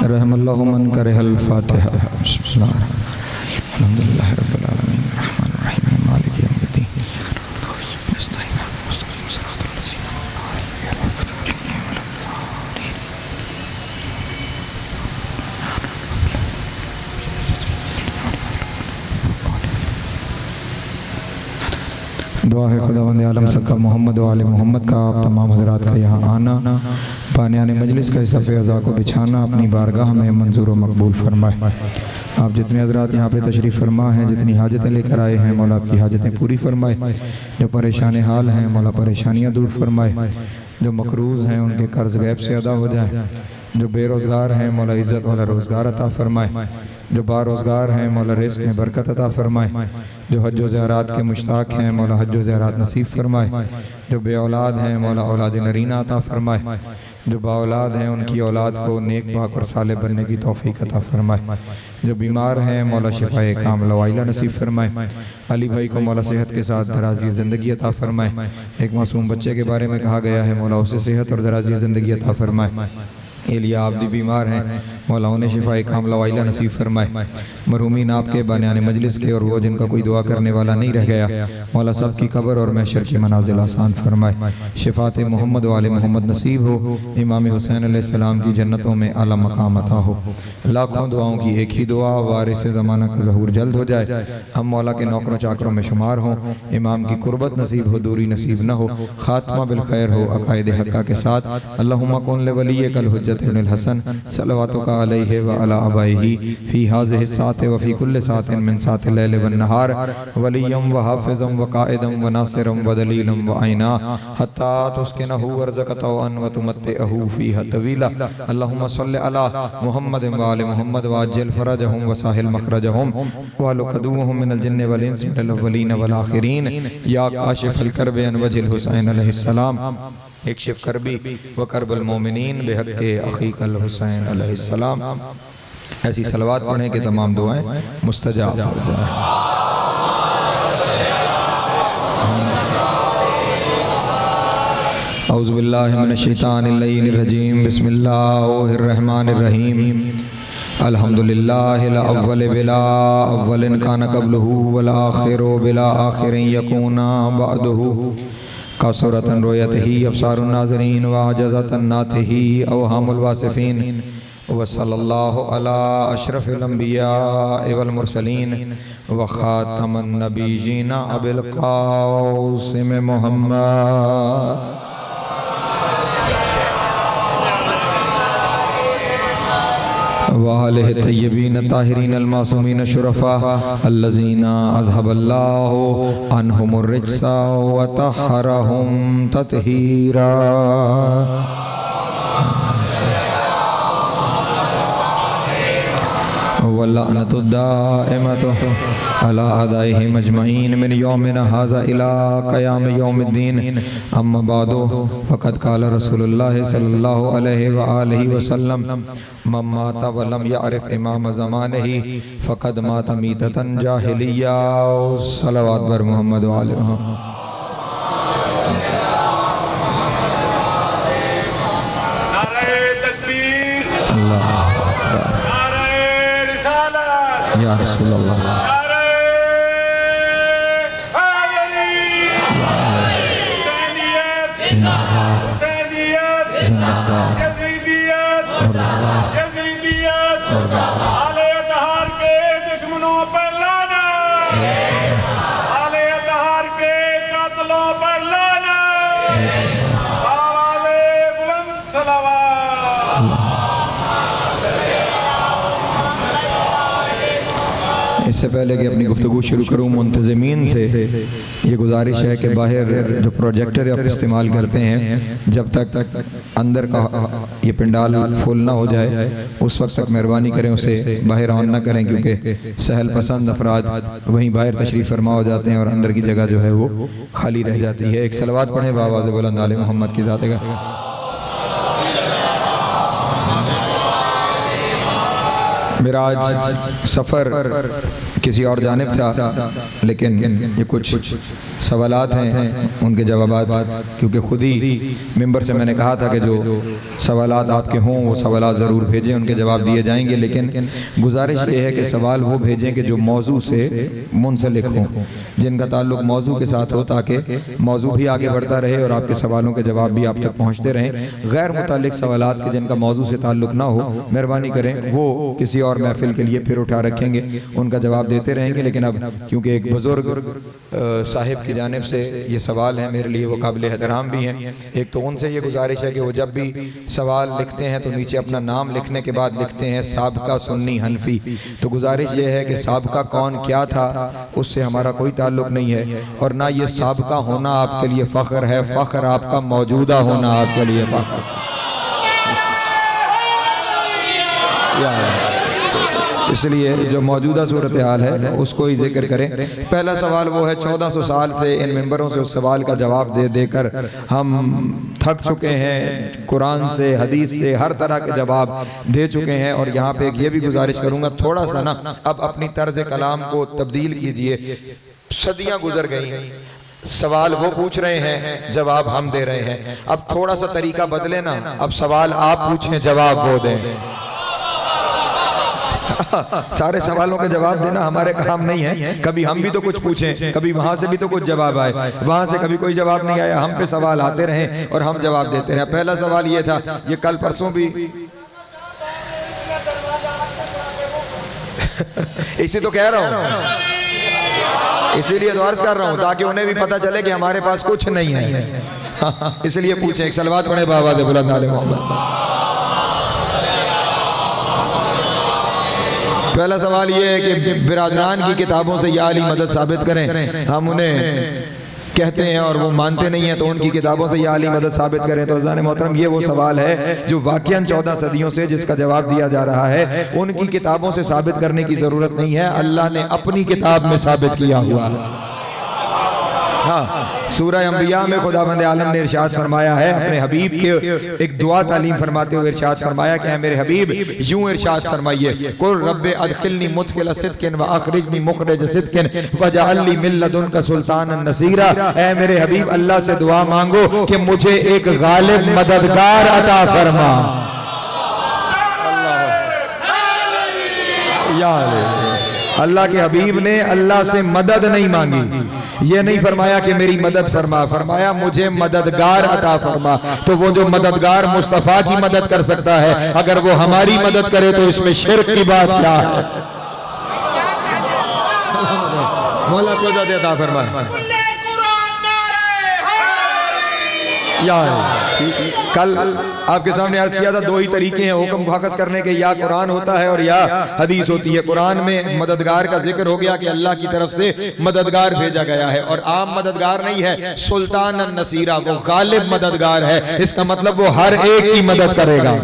रहमल्लाहु मन करहल फातिहा। अल्हम्दुलिल्लाहि रब्बिल आलमीन अर्रहमानिर रहीम मालिकि यौमिद्दीन। दुआ है खुदावंद आलम सका मोहम्मद व आले मोहम्मद का आप तमाम हजरात का यहाँ आना, बानियाने मजलिस का सफ़े अज़ा को बिछाना अपनी बारगाह में मंजूर व मकबूल फरमाए। आप जितने हजरात यहाँ पे तशरीफ़ फरमा हैं, जितनी हाजतें लेकर आए हैं, मौला आपकी हाजतें पूरी फरमाए। जो परेशान हाल हैं मौला परेशानियाँ दूर फरमाए। जो मकरूज़ हैं उनके कर्ज़ गैब से अदा हो जाए। जो बेरोज़गार हैं मौला इज़्ज़त वाला रोज़गार अता फरमाए। जो बारोज़गार हैं मौला रिज़्क़ में बरकत अता फरमाए। जो हज व ज़ियारत के मुश्ताक हैं मौला हज व ज़ियारत नसीब फरमाए। जो बे औलाद हैं मौला औलाद नरीना अता फरमाए। जो बाऔलाद हैं उनकी औलाद को नेक पाक और साले बनने की तौफीक अता फरमाए। जो बीमार हैं मौला शिफाए कामिला व आइला नसीब फरमाए। अली भाई को मौला सेहत के साथ दराज़ी ज़िंदगी अता फरमाए। एक मासूम बच्चे के बारे में कहा गया है मौला उसे सेहत और दराज़ी ज़िंदगी अता फरमाए। एलिया आप भी बीमार हैं मौला उन्हें शिफाए कामिला व आइला नसीब फरमाए। मरहूमीन आपके बानियाने मजलिस के और वो जिनका कोई दुआ करने वाला नहीं रह गया मौला सब की कब्र और महशर की मनाजिल आसान फरमाए। शिफात मोहम्मद वाले मोहम्मद नसीब हो। इमाम हुसैन अलैहिस्सलाम की जन्नतों में आला मकाम अता हो। लाखों दुआओं की एक ही दुआ वारिस ज़माना का ज़हूर जल्द हो जाए। हम मौला के नौकरों चाकरों में शुमार हों। इमाम की कुर्बत नसीब हो, दूरी नसीब न हो, खात्मा बिल खैर हो अकायद हक्का के साथ। अल्लाहुम्मा कुन ले वली कल हुज्जत इब्नुल हसन सलवातुका अलैहि व अला आबाइही फी हाज़िहि सात व फी कुल्लि सातिन मिन सातिल लैल वन नहार वलियम व हाफ़िज़म व काइदम व नासिरम व दलीलम व आइना हत्ता तुस्किनहु वर्ज़क़तन व तुमत्तिअहु फ़ीहा तवीला। अल्लाहुम्मा सल्लि अला मुहम्मद व आलि मुहम्मद व अज्जिल फ़रजहुम व साहिल मख़रजहुम व लक़दूहुम मिनल जिन्नि वल इंसि मिनल अव्वलीन वल आख़िरीन या काशिफ़ल कर्बि अन वजिल हुसैन अलैहिस्सलाम इक्शिफ़ कर्बी व कर्बल मोमिनीन बिहक़्क़ि अख़ीकल हुसैन अलैहिस्सलाम। ऐसी सलवात पढ़ने के तमाम दुआएं मुस्तजाब हो जाए। औज़ु बिल्लाहि मिनश शैतानिर रजीम बिस्मिल्लाहिर रहमानिर रहीम। अल्हम्दुलिल्लाहिल अव्वल बिला अव्वलिन कान क़ब्लुहु वल आख़िरु बिला आख़िरिन यकूना बअदुहु कसरतन रोयतही अब्सारुन नाज़रीन व अजज़तन नातिही अवहामुल वासिफ़ीन व सल्लल्लाहु अला अशरफिल अंबिया वल मुरसलीन व खातमन नबीयीन अबिल क़ासिम मुहम्मद व आलिहि तय्यबीन ताहिरीन अल मासूमीन शुरफा अल्लज़ीना अज़हबल्लाहु अन्हुमुर रिज्सा व तहहरहुम तत्हीरा। वल्लअनतु दाइमतु अला अदाइहिम अजमईन मिन यौमिना हाज़ा इला क़याम यौमिद्दीन। अम्मा बादु फ़क़द क़ाल रसूलुल्लाह सल्लल्लाहु अलैहि व आलिहि वसल्लम मन माता व लम यअरिफ़ इमाम ज़मानिही फ़क़द माता मीततन जाहिलिय्या। सलवात बर मोहम्मद व आले मोहम्मद। या रसूल अल्लाह इससे पहले कि अपनी गुफ्तगू शुरू करूँ मुंतज़मीन से ये गुजारिश है कि बाहर जो प्रोजेक्टर आप इस्तेमाल करते हैं जब तक अंदर का ये पंडाल फुल ना हो जाए उस वक्त तक मेहरबानी करें उसे बाहर ऑन ना करें, क्योंकि सहल पसंद अफराद वहीं बाहर तशरीफ़ फरमा हो जाते हैं और अंदर की जगह जो है वो खाली रह जाती है। एक सलवात पढ़ें बाबा बुलंद आले मोहम्मद की ज़ात का। मेरा आज सफ़र किसी और जानिब था, लेकिन ये कुछ सवालात हैं, उनके जवाबात, क्योंकि खुद ही मिंबर से मैंने कहा था कि जो सवालात आपके हों वो सवालात ज़रूर भेजें, उनके जवाब दिए जाएंगे। लेकिन गुजारिश ये है कि सवाल वो भेजें कि जो मौजू से मुंसलिक हों, जिनका ताल्लुक़ मौजू के साथ हो, ताकि मौजू भी आगे बढ़ता रहे और आपके सवालों के जवाब भी आप तक पहुँचते रहें। गैर मुतालिक सवालात के जिनका मौजू से ताल्लुक़ ना हो, मेहरबानी करें वो किसी और महफिल के लिए फिर उठा रखेंगे, उनका जवाब देते रहेंगे। लेकिन अब क्योंकि एक बुजुर्ग साहिब की जानिब से ये सवाल है, मेरे लिए वो काबिल एहतराम भी हैं। एक तो उनसे ये गुजारिश है कि वो जब भी सवाल लिखते हैं तो नीचे अपना नाम लिखने के बाद लिखते हैं साबका सुन्नी हनफी। तो गुजारिश ये है कि साबका कौन क्या था उससे हमारा कोई ताल्लुक़ नहीं है, और ना ये साबका होना आपके लिए फ़ख्र है, फ़ख्र आपका मौजूदा होना आपके लिए फ़ख्र। इसलिए जो मौजूदा सूरत हाल है उसको ही जिक्र करें। पहला सवाल वो है, 1400 साल से इन मेंबरों से उस सवाल का जवाब दे देकर हम थक चुके हैं, कुरान से हदीस से हर तरह के जवाब दे चुके हैं। और यहाँ पे ये भी गुजारिश करूँगा, थोड़ा सा ना अब अपनी तर्ज कलाम को तब्दील कीजिए। सदियाँ गुजर गई हैं, सवाल वो पूछ रहे हैं, जवाब हम दे रहे हैं। अब थोड़ा सा तरीका बदले ना, अब सवाल आप पूछें, जवाब वो दें। सारे सवालों के जवाब देना हमारे काम नहीं है। कभी हम भी तो कुछ पूछें, कभी वहां से भी तो कुछ जवाब आए, वहां से कभी कोई जवाब नहीं आया, हम पे सवाल आते रहे और हम जवाब देते रहे। पहला सवाल ये था, ये कल परसों भी इसी तो कह रहा हूं, इसीलिए तो अर्ज कर रहा हूं ताकि उन्हें भी पता चले कि हमारे पास कुछ नहीं है। इसलिए पूछें। एक सलवात पढ़े बाबा दे बुलंद आले मोहम्मद। पहला सवाल ये है कि बिरादरान की किताबों से या अली मदद साबित करें। हम उन्हें कहते हैं और वो मानते नहीं हैं, तो उनकी किताबों से या अली मदद साबित करें। तो अज़ान मोहतरम, ये वो सवाल है जो वाक़ियन 14 सदियों से जिसका जवाब दिया जा रहा है। उनकी किताबों से साबित करने की ज़रूरत नहीं है, अल्लाह ने अपनी किताब में साबित किया हुआ है। हाँ, सूरह अंबिया में खुदावंद आलम ने इरशाद फरमाया है, अपने हबीब के एक दुआ तालीम फरमाते हुए इरशाद फरमाया कि मेरे हबीब यूं इरशाद फरमाइए, कुल रब्बे अदखिलनी मुदखिल सिद्किन व अखरिजनी मुखरिज सिद्किन वजअलनी मिन लदुनका सुल्तानन नसीरा। ऐ मेरे हबीब, अल्लाह से दुआ मांगो कि मुझे एक गालिब मददगार अता फरमा। अल्लाह के हबीब ने अल्लाह से मदद नहीं मांगी, ये नहीं फरमाया कि मेरी मदद फरमा, फरमाया मुझे मददगार अता फरमा। तो वो जो मददगार मुस्तफ़ा की मदद कर सकता है, अगर वो हमारी मदद करे तो इसमें शिर्क की बात क्या है? मौला को मदद अता फरमा। कल आपके सामने अर्ज किया था, दो ही तरीके हैं हुक्म वाकस करने के, या कुरान होता है और या हदीस होती है। कुरान में मददगार का जिक्र हो गया कि अल्लाह की तरफ से मददगार भेजा गया है, और आम मददगार नहीं है, सुल्तान नसीरा, वो गालिब मददगार है। इसका मतलब वो हर एक की मदद करेगा,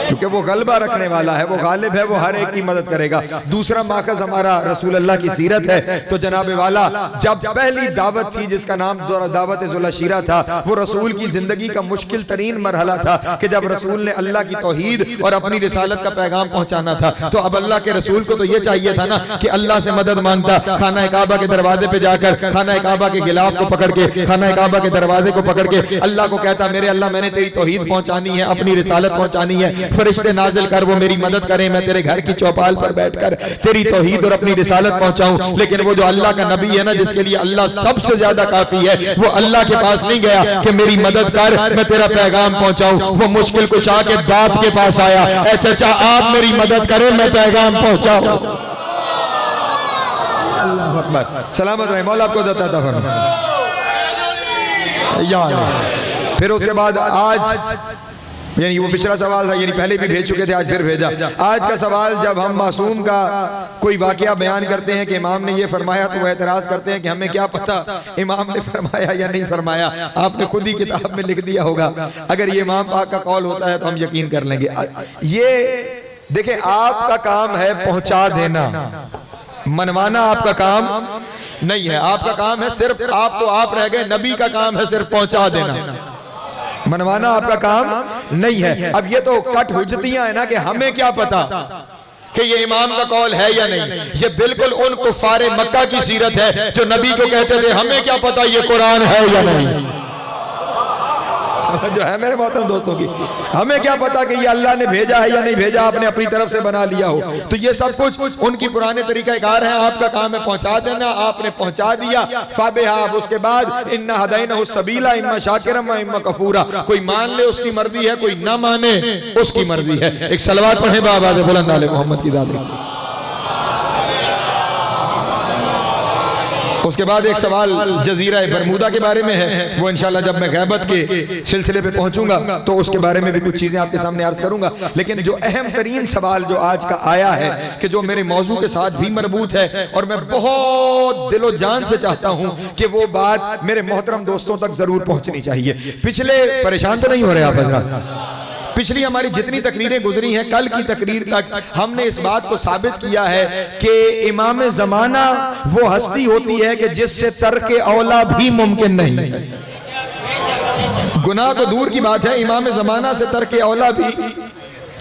क्योंकि वो गलबा रखने वाला है, वो गालिब है, वो हर एक की मदद करेगा। दूसरा माखज़ हमारा रसूल अल्लाह की सीरत है। तो जनाब वाला जब पहली दावत थी जिसका नाम दावत ज़ुलशीरा था, वो रसूल की जिंदगी का मुश्किल तरीन मरहला था कि जब रसूल ने अल्लाह की तौहीद और अपनी रिसालत का पैगाम पहुंचाना था। तो अब अल्लाह के रसूल को तो ये चाहिए था ना कि अल्लाह से मदद मांगता, खाना काबा के दरवाजे पे जाकर खाना काबा के गिलाफ को पकड़ के, खाना काबा के दरवाजे को पकड़ के अल्लाह को कहता, मेरे अल्लाह मैंने तेरी तौहीद पहुंचानी है, अपनी रिसालत पहुंचानी है, फरिश्ते नाजिल कर वो मेरी मदद करें, मैं तेरे घर की चौपाल पर बैठकर तेरी तौहीद और अपनी रिसालत पहुंचाऊं। लेकिन वो जो अल्लाह का नबी है ना, जिसके लिए अल्लाह सबसे ज्यादा काफी है, वो अल्लाह के पास नहीं गया कि मेरी मदद कर, मैं तेरा पैगाम पहुंचाऊं। वो मुश्किल कुशा के बाप के पास आया, ऐ चाचा आप मेरी मदद करें, मैं पैगाम पहुंचाऊं। अल्लाह अकबर, सलामत रहे, मौला आपको अता फरमाए। फिर उसके बाद आज, यानी वो पिछला सवाल था, यानी पहले भी भेज चुके थे, आज फिर भेजा। आज का सवाल, जब हम मासूम का कोई वाकया बयान करते हैं कि इमाम ने ये फरमाया, तो वह एतराज करते हैं कि हमें क्या पता इमाम ने फरमाया या नहीं फरमाया, आपने खुद ही किताब में लिख दिया होगा। अगर ये इमाम पाक का कौल होता है तो हम यकीन कर लेंगे। ये देखिए, आपका काम है पहुंचा देना, मनवाना आपका काम नहीं है। आपका काम है सिर्फ, आप तो आप रह गए, नबी का काम है सिर्फ पहुंचा देना, मनवाना आपका काम नहीं है। अब ये तो कट हुज्जतियां है ना कि हमें क्या पता, कि ये इमाम का कौल है या नहीं। ये बिल्कुल उन कुफारे मक्का की सीरत है जो नबी को कहते थे हमें क्या पता ये कुरान है या नहीं। जो है मेरे मोहतरम दोस्तों की, हमें क्या पता कि ये अल्लाह ने भेजा है या नहीं भेजा, आपने अपनी तरफ से बना लिया हो। तो ये सब कुछ उनकी पुराने तरीकाकार है। आपका काम है पहुंचा देना, आपने पहुंचा दिया फाबिहा। उसके बाद इन्ना हदैनहु सबीला इम्मा शाकिरम व इम्मा कफूरा। कोई मान ले उसकी मर्जी है, कोई ना माने उसकी मर्जी है। एक सलवात पढ़े बाबा बुलंद आले मोहम्मद की दादी। उसके बाद एक सवाल जजीरा बरमूदा के बारे में है, वो इंशाल्लाह जब मैं गैबत के सिलसिले पे पहुंचूंगा तो उसके बारे में भी कुछ चीजें आपके सामने अर्ज करूंगा। लेकिन जो अहम तरीन सवाल जो आज का आया है कि जो मेरे मौजू के साथ भी मरबूत है और मैं बहुत दिलो जान से चाहता हूं कि वो बात मेरे मोहतरम दोस्तों तक जरूर पहुंचनी चाहिए। पिछले परेशान तो नहीं हो रहे आप हजरात? पिछली हमारी जितनी तकरीरें गुजरी हैं, कल की तकरीर तक हमने इस बात को साबित किया है कि इमाम जमाना वो हस्ती होती है कि जिससे तर्क औला भी मुमकिन नहीं है। गुनाह तो दूर की बात है, इमाम जमाना से तर्क औला भी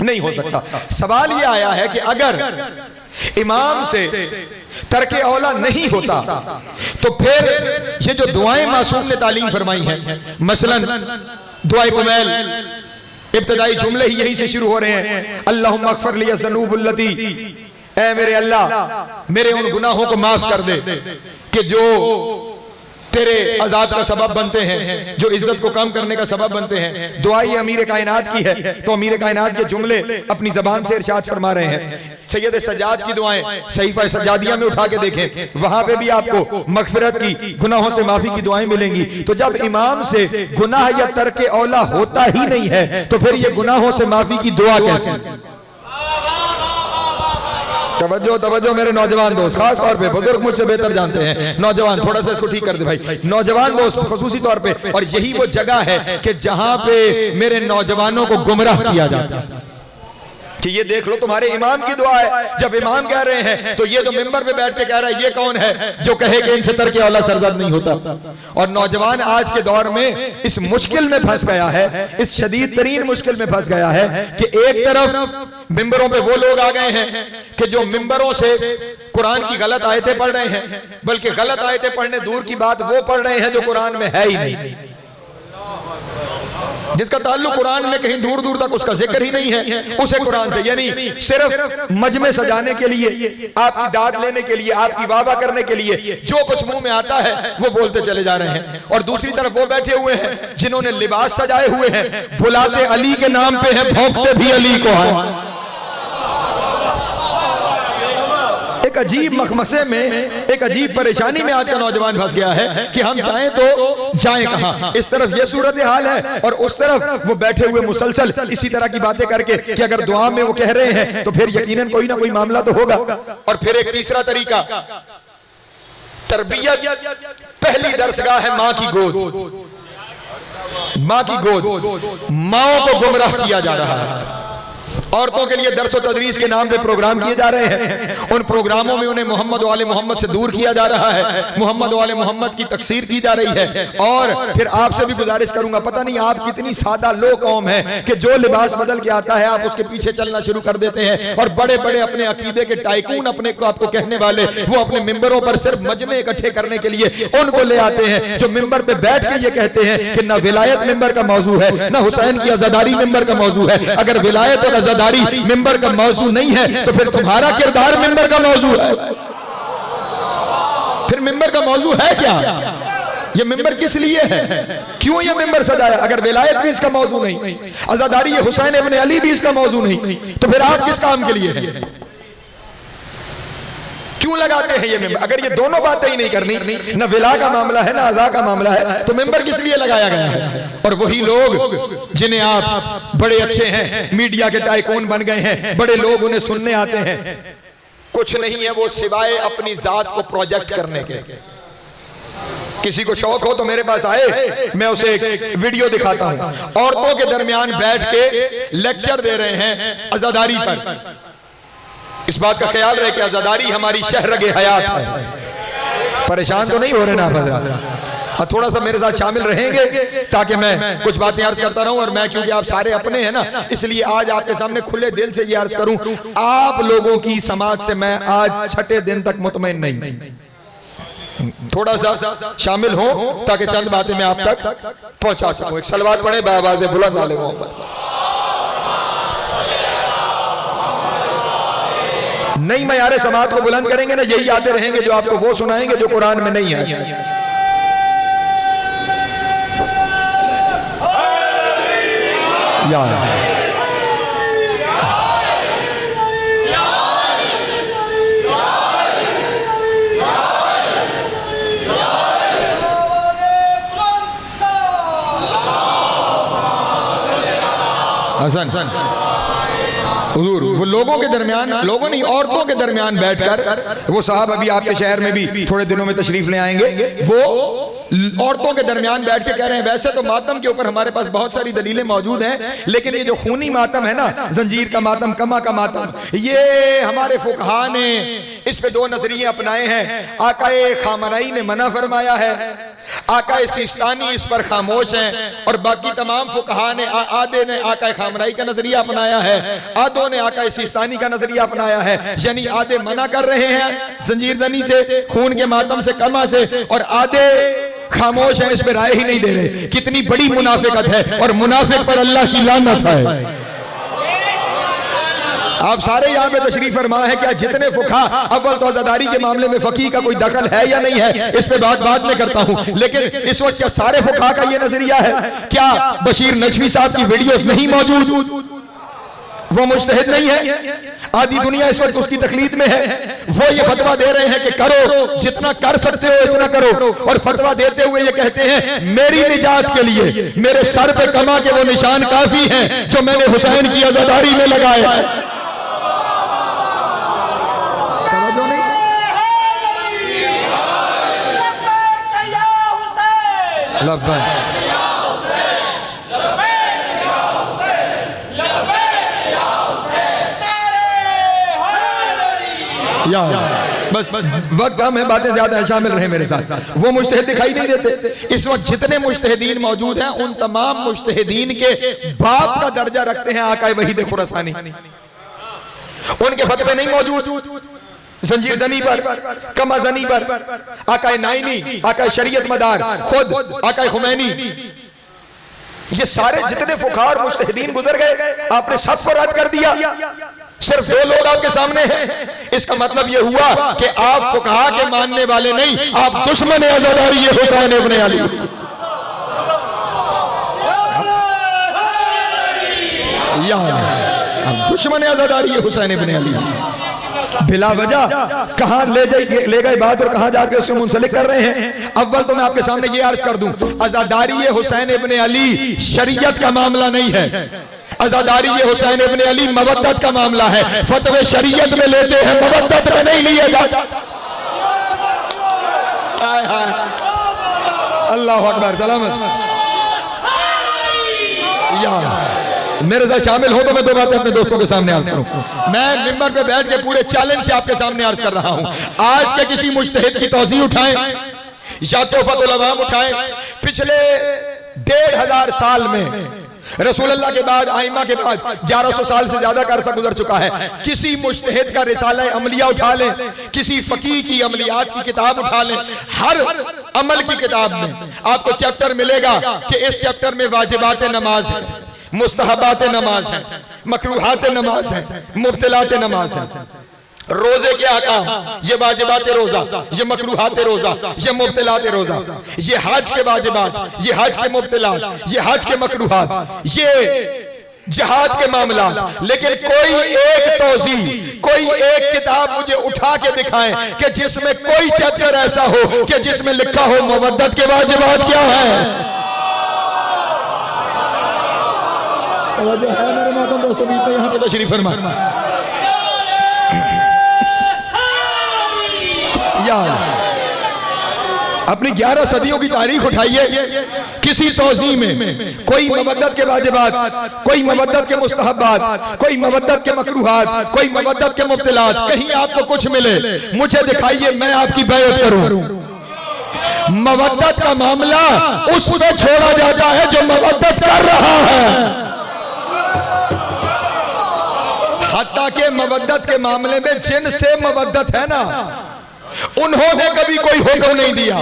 नहीं हो सकता। सवाल ये आया है कि अगर इमाम से तर्क औला नहीं होता तो फिर ये जो दुआएं मासूम ने तालीम फरमाई हैं, मसलन दुआए कुमैल, इब्तदाई जुमले ही यहीं से शुरू हो रहे हैं। अल्लाहुम्मा अग़फ़िर लिया ज़ुनूबुल्लती, ऐ मेरे अल्लाह मेरे उन गुनाहों को माफ कर दे कि जो तेरे अजाब का सबब बनते हैं, जो इज्जत को कम करने का सबब बनते हैं। दुआ ये अमीर कायनात की है, तो अमीर कायनात के जुमले अपनी जबान से इरशाद फरमा रहे हैं। सैयद सज्जाद की दुआएं सहीफा सज्जादिया में उठा के देखें, वहां पे भी आपको मगफिरत की, गुनाहों से माफी की दुआएं मिलेंगी। तो जब इमाम से गुनाह या तर्क औला होता ही नहीं है तो फिर ये गुनाहों से माफी की दुआ कैसे? तवज्जो तवज्जो मेरे नौजवान दोस्त, खास तौर पे बुजुर्ग मुझसे बेहतर जानते हैं, नौजवान थोड़ा सा इसको ठीक कर दे भाई। नौजवान दोस्त खुसूसी तौर पे, और यही वो जगह है कि जहां पे मेरे नौजवानों को गुमराह किया जाता है कि ये देख लो तुम्हारे इमाम की दुआ है। जब इमाम कह रहे हैं तो ये तो मिंबर पे बैठ के कह रहा है, ये कौन है जो कहे कि इनसे तर्क औला सरजद नहीं होता। और नौजवान आज के दौर में इस मुश्किल में फंस गया है, इस शदीद तरीन मुश्किल में फंस गया है कि एक तरफ मिंबरों पे वो लोग आ गए हैं कि जो मिंबरों से कुरान की गलत आयतें पढ़ रहे हैं, बल्कि गलत आयतें पढ़ने दूर की बात वो पढ़ रहे हैं जो कुरान में है ही नहीं, जिसका ताल्लुक कुरान में कहीं दूर दूर तक उसका जिक्र ही नहीं है, उसे कुरान से, यानी सिर्फ मजमे सजाने के लिए, आपकी दाद लेने के लिए, आपकी वाहवा करने के लिए जो कुछ मुंह में आता है वो बोलते चले जा रहे हैं। और दूसरी तरफ वो बैठे हुए हैं जिन्होंने लिबास सजाए हुए हैं, बुलाते अली के नाम पे हैं, भौंकते भी अली को हैं। एक अजीब मखमसे में, एक अजीब परेशानी में आज का नौजवान फंस गया है कि हम चाहें तो जाएं कहां। इस तरफ ये सूरत हाल है और उस तरफ वो बैठे हुए मुसलसल इसी तरह की बातें करके कि अगर दुआ में वो कह रहे हैं तो फिर यकीनन कोई ना कोई मामला तो होगा। और फिर एक तीसरा तरीका, तरबियत, पहली दरसगाह है मां की गोद। मां की गोद, माओ को गुमराह किया जा रहा है। औरतों के लिए दर्स व तदरीस के नाम पे प्रोग्राम किए जा रहे हैं, उन प्रोग्रामों में उन्हें मोहम्मद वाले मोहम्मद से दूर किया जा रहा है, मोहम्मद वाले मोहम्मद की तकसीर की जा रही है। और फिर आपसे भी गुजारिश करूंगा, पता नहीं आप कितनी सादा लो कौम है कि जो लिबास बदल के आता है आप उसके पीछे चलना शुरू कर देते हैं। और बड़े बड़े अपने अकीदे के टाइकून अपने को आपको कहने वाले, वो अपने मिंबरों पर सिर्फ मजमे इकट्ठे करने के लिए उनको ले आते हैं जो मिंबर पे बैठ के ये कहते हैं कि न विलायत मिंबर का मौजू है, न हुसैन की अज़ादारी मिंबर का मौजू है। अगर विलायत और अज़ादारी मिंबर का मौजू नहीं है तो फिर तुम्हारा किरदार मिंबर का मौजू है। फिर मिंबर का मौजू है क्या? ये मिंबर किस लिए है? क्यों ये मिंबर सजाया? अगर विलायत भी इसका मौजू नहीं, अज़ादारी हुसैन इब्न अली भी इसका मौजू नहीं, तो फिर आप किस काम के लिए हैं? क्यों लगाते हैं ये मिंबर? अगर ये दोनों बातें ही नहीं करनी, न विला का मामला है, न अज़ा का मामला है, तो मिंबर किस लिए लगाया गया है? और वही लोग जिन्हें आप बड़े अच्छे हैं, मीडिया के टाइकून बन गए हैं, बड़े लोग उन्हें सुनने आते हैं, कुछ नहीं है वो सिवाय अपनी जात को प्रोजेक्ट करने के। किसी को शौक हो तो मेरे पास आए, मैं उसे एक वीडियो दिखाता हूं। औरतों के दरमियान बैठ के लेक्चर दे रहे हैं अज़ादारी पर। इस बात का ख्याल रहे कि अज़ादारी हमारी शहरगे हयात है। परेशान तो नहीं हो रहे ना हजरात? हाँ, थोड़ा सा मेरे साथ शामिल रहेंगे ताकि मैं कुछ बातें अर्ज करता रहूं। और मैं क्योंकि आप सारे अपने हैं ना, इसलिए आज आपके सामने खुले दिल से ये अर्ज करूं, आप लोगों की समाज से मैं आज छठे दिन तक मुतमईन नहीं। थोड़ा सा शामिल हो ताकि चंद बातें मैं आप तक पहुंचा सकूं। एक सलवात पढ़े बाबाज़े बुलंद आले मोहम्मद। नहीं मयारे समाज को बुलंद करेंगे ना, यही आते रहेंगे जो आपको वो सुनाएंगे जो कुरान में नहीं है। हसन हुजूर वो लोगों के दरमियान, लोगों नहीं औरतों के दरमियान बैठकर, वो साहब अभी आपके शहर में भी थोड़े दिनों में तशरीफ ले आएंगे, वो औरतों के दरमियान बैठ के कह रहे हैं वैसे तो मातम के ऊपर हमारे पास बहुत सारी दलीलें मौजूद हैं, लेकिन ये जो खूनी मातम है ना, जंजीर का मातम, कमा का मातम, ये हमारे फुकहा ने इस पे दो नजरिए अपनाए हैं। आकाए खामनाई ने मना फरमाया है, आकाए सिस्तानी इस पर खामोश हैं, और बाकी तमाम फुकहा ने आधे ने आकाए खामनाई का नजरिया अपनाया है, आधों ने आकाए सिस्तानी का नजरिया अपनाया है। यानी आधे मना कर रहे हैं जंजीर जनी से, खून के मातम से, कमा से, और आधे खामोश है, इस पे राय ही नहीं दे रहे। कितनी बड़ी मुनाफिकत है, और मुनाफिक पर अल्लाह की लानत है। आप सारे यहाँ पे तशरीफ फरमा है, क्या जितने फुकहा, अव्वल तो अज़ादारी के मामले में फकीह का कोई दखल है या नहीं है, इस पे बात बाद में करता हूँ, लेकिन इस वक्त क्या सारे फुकहा का ये नजरिया है? क्या बशीर नजवी साहब की वीडियोस नहीं मौजूद? वो मुज्तहिद नहीं है? आधी दुनिया इस वक्त उसकी तकलीद में है। वो ये फतवा दे रहे हैं कि करो, जितना कर सकते हो इतना करो, और फतवा देते हुए ये कहते हैं मेरी निजात के लिए मेरे सर पे कमा के वो निशान काफी हैं जो मैंने हुसैन की अज़ादारी में लगाए। बस वक्त कम है, बातें ज्यादा है, शामिल रहे मेरे साथ। वो मुज्तहिद दिखाई नहीं देते। इस वक्त जितने मुज्तहिदीन मौजूद हैं, उन तमाम मुज्तहिदीन के बाप का दर्जा रखते हैं आकाए वहीद खुरासानी। उनके फतवे नहीं मौजूद जंजीर जनी पर, कमा जनी पर, आकाए नाइनी, आकाए शरीयत मदार, खुद आकाए खुमैनी, ये सारे जितने फुकहा मुज्तहिदीन गुजर गए, आपने सबको रद्द कर दिया। सिर्फ दो लोग आपके सामने हैं। इसका मतलब यह हुआ कि आप फुकहा के मानने वाले नहीं, आप दुश्मन अज़ादारी हुसैन इब्न अली। आप दुश्मन अज़ादारी हुसैन इब्न अली। बिला वजह कहां ले गए बात और कहां जाके उसको मुंसलिक कर रहे हैं। अव्वल तो मैं आपके सामने ये अर्ज कर दूं, अज़ादारी हुसैन इब्न अली शरीयत का मामला नहीं है, अज़ादारी हुसैन इब्न अली मवद्दत का मामला है। फतवे शरीयत में लेते हैं, मवद्दत में नहीं लिए जाता। अल्लाह अकबर, सलामत। मेरे साथ शामिल हो तो मैं दो बातें अपने दोस्तों के सामने अर्ज करूं। मैं मिंबर पे बैठ के पूरे चैलेंज से आपके सामने अर्ज कर रहा हूं। आज के किसी मुज्तहिद की तौज़ीह उठाएं या तोहफ़तुल अवाम उठाएं। पिछले 1500 साल में रसूलुल्लाह के बाद, आइमा के बाद 1100 साल से ज्यादा का अरसा गुजर चुका है। किसी मुज्तहिद का रिसाला अमलिया उठा लें, किसी फकीह की अमलियात की किताब उठा लें, हर अमल की किताब में आपको चैप्टर मिलेगा कि इस चैप्टर में वाजिबात नमाज है, मुस्तहबात नमाज है, मकरूहात नमाज है, मुब्तिलात नमाज है, रोजे के आकाम, ये वाजिबात रोजा, ये मकरूहात रोजा, ये मुब्तिलात रोजा, ये हज के वाजिबात, ये हज के मुब्तिलात, ये हज के मकरूहात, ये जिहाद के मामला। लेकिन कोई एक तौज़ीह, कोई एक किताब मुझे उठा के दिखाएं कि जिसमें कोई चैप्टर ऐसा हो कि जिसमें लिखा हो मवद्दत के वाजिबात क्या है। मेरे मातम दोस्तों भी यहाँ पे तशरीफ फरमा। अपनी 11 सदियों की तारीख उठाइए, किसी तौज़ीह में कोई मवद्दत के वाजिबात, कोई मवद्दत के मुस्तहब्बात, कोई मवद्दत के मकरूहात, कोई मवद्दत के मुब्तिलात, कहीं आपको कुछ मिले, मुझे दिखाइए, मैं आपकी बैअत करूं। मवद्दत का मामला उस पे छोड़ा जाता है जो मवद्दत कर रहा है। हत्ता के मवद्दत के मामले में जिनसे मवद्दत है ना, उन्होंने कभी कोई हुक्म नहीं दिया।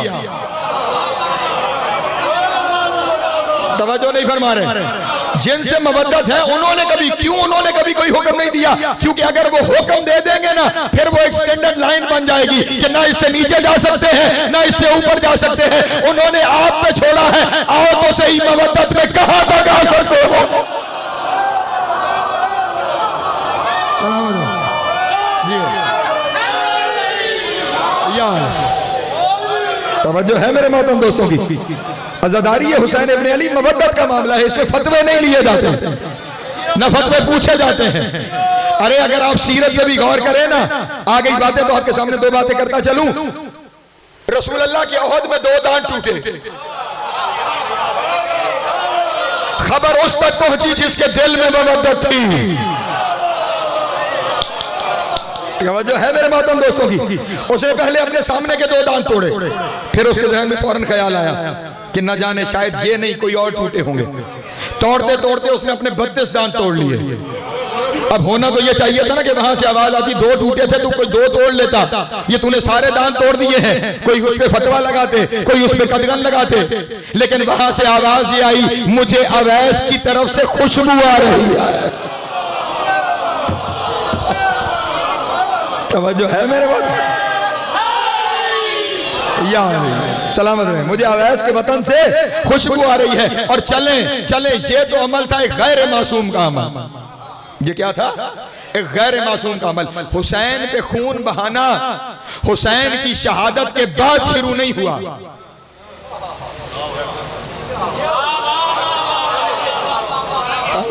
तवज्जो नहीं फरमा रहे। जिनसे मवद्दत है उन्होंने कभी कोई हुक्म नहीं दिया, क्योंकि अगर वो हुक्म दे देंगे ना, फिर वो एक स्टैंडर्ड लाइन बन जाएगी कि ना इससे नीचे जा सकते हैं ना इससे ऊपर जा सकते हैं। उन्होंने आप पे छोड़ा है, आओ तो सही मवद्दत में कहां तक आ सकते हो। तवज्जो है मेरे मोहतरम दोस्तों की। अज़ादारी हुसैन इब्न अली मवद्दत का मामला है, इसमें फतवे नहीं लिए जाते, न फतवे पूछे जाते हैं। अरे अगर आप सीरत पे भी गौर करें ना, आ गई बातें तो आपके सामने दो बातें करता चलूं। रसूल अल्लाह के ओहद में 2 दांत टूटे, खबर उस तक पहुंची जिसके दिल में मवद्दत थी। जो है मेरे मोहतरम दोस्तों की, उसने पहले अपने सामने के 2 दांत तोड़े, फिर उसके ज़हन में फौरन ख्याल आया कि न जाने शायद ये नहीं कोई और टूटे होंगे। तोड़ते तोड़ते उसने अपने 32 दांत तोड़ लिए। अब होना तो ये चाहिए था ना कि वहां से आवाज आती 2 टूटे थे तो कोई 2 तोड़ लेता। ये तूने सारे दांत तोड़ दिए हैं, कोई उस पर फतवा लगाते, कोई उस पर कदगन लगाते, लेकिन वहां से आवाज ये आई, मुझे अवैस की तरफ से खुशबू आ रही है। तवज्जो है मेरे बात या सलामत रहे, मुझे अवैस के वतन से खुशबू आ रही है। और चलें चलें, ये तो अमल था एक गैर मासूम का अमल। ये क्या था? एक गैर मासूम का अमल। हुसैन पे खून बहाना हुसैन की शहादत के बाद शुरू नहीं हुआ।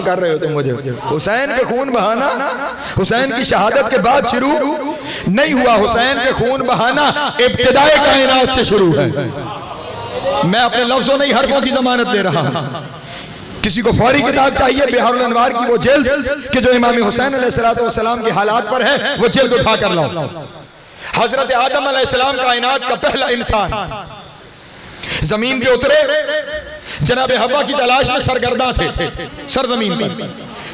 कर रहे हो तुम मुझे? हुसैन पे खून बहाना हुसैन की शहादत के बाद शुरू नहीं हुआ। हुसैन पे खून बहाना इब्तिदाए कायनात से शुरू है। मैं अपने लफ्जों नहीं हरफों की जमानत दे रहा हूं। किसी को फौरी किताब चाहिए बिहारुल अनवार की, वो जिल्द कि जो इमाम हुसैन अलैहिस्सलाम के हालात पर है, वो जिल्द उठा कर लाओ। हजरत आदम अलैहिस्सलाम कायनात का पहला इंसान जमीन पे उतरे, जनाब हवा की तलाश में सरगर्दा थे सरजमीन पर।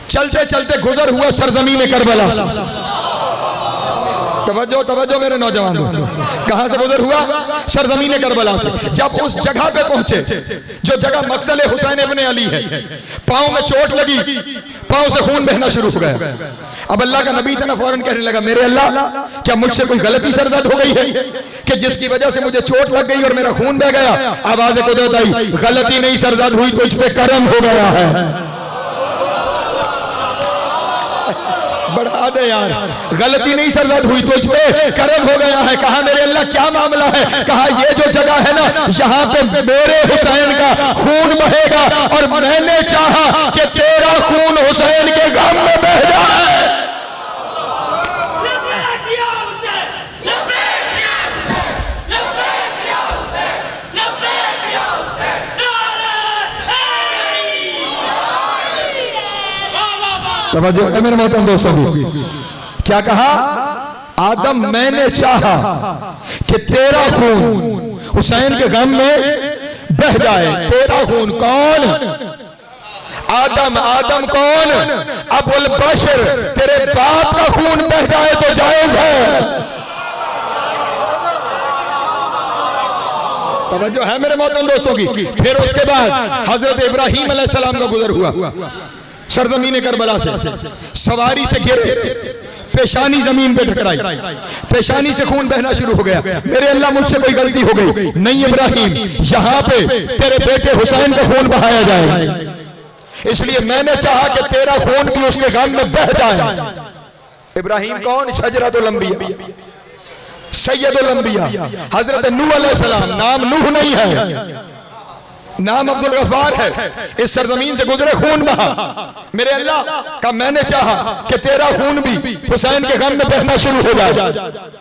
चलते चलते गुजर हुआ सरजमीन करबला। तवज्जो तवज्जो मेरे नौजवान दोस्तों, कहां से गुजर हुआ? सरजमीन करबला से। जब उस जगह पे पहुंचे जो जगह मक्तल हुसैन इब्न अली है, पांव में चोट लगी, पांव से खून बहना शुरू हो गया। अब अल्लाह का नबी था ना, फौरन कहने लगा, मेरे अल्लाह, क्या मुझसे कोई गलती सरदर्द हो गई है कि जिसकी वजह से मुझे चोट लग गई और मेरा खून बह गया? आवाज कुदरत आई, गलती नहीं सरदर्द हुई, तुझ पे करम हो गया है। बढ़ा दे यार, गलती नहीं सरदर्द हुई, तुझ पे करम हो गया है। कहा मेरे अल्लाह क्या मामला है? कहा ये जो जगह है ना, यहाँ पे मेरे हुसैन का खून बहेगा और मैंने चाहा कि तेरा खून हुसैन के गम में बह जाए। तवज्जो है मेरे मोहतरम दोस्तों की। क्या कहा? आदम मैंने चाहा कि तेरा खून हुसैन के गम में बह जाए। तेरा खून कौन? आदम। आदम कौन? अबुल बशर। तेरे बाप का खून बह जाए तो जायज है। तवज्जो है मेरे मोहतरम दोस्तों की। फिर उसके बाद हजरत इब्राहीम अलैहिस्सलाम का गुजर हुआ सरजमीन करबला से। सवारी से गिरे, पेशानी जमीन पे टकराई, पेशानी से खून बहना शुरू हो गया। मेरे अल्लाह मुझसे कोई गलती हो गई नहीं इब्राहिम, यहाँ पे तेरे बेटे हुसैन का खून बहाया जाए, इसलिए मैंने चाहा कि तेरा खून भी उसके गम में बह जाए। इब्राहिम कौन? शजरतुल अंबिया, सैयदुल अंबिया, हजरत नूह अलैहिस्सलाम। नाम नूह नहीं है, नाम अब्दुल गफ्फार है। इस सरजमीन से गुजरे, खून बहा। मेरे अल्लाह का मैंने चाहा कि तेरा खून भी हुसैन के गम में बहना शुरू हो जाए।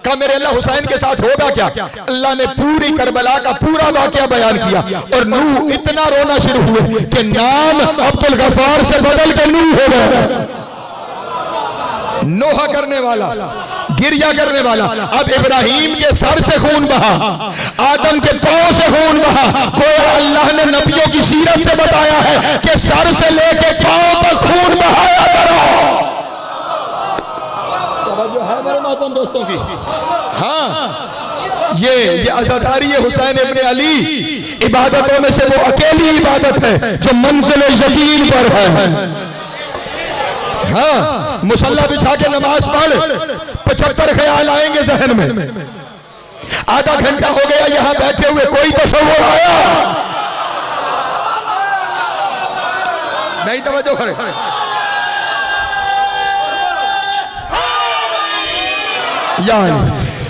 का मेरे अल्लाह हुसैन के साथ होगा क्या? अल्लाह ने पूरी करबला का पूरा वाकया बयान किया और नूह इतना रोना शुरू हुए कि नाम अब्दुल गफ्फार से बदल कर नूह हो गया। नोहा करने वाला, गिरिया करने वाला। अब इब्राहिम के सर से खून बहा, आदम के पांव से खून बहा। कोई अल्लाह ने नबियों की सीरत से बताया है कि सर से लेके पांव तक खून बहाया करो। जो है मेरे मोहतरम दोस्तों की, हाँ, ये अज़ादारी हुसैन इब्ने अली इबादतों में से वो अकेली इबादत है जो मंजिल यकीन पर है। हाँ, मुसल्ला बिछा के नमाज पढ़, 75 ख्याल आएंगे जहन में। आधा घंटा हो गया यहां बैठे हुए, कोई तसव्वुर आया नहीं? तवज्जो करें।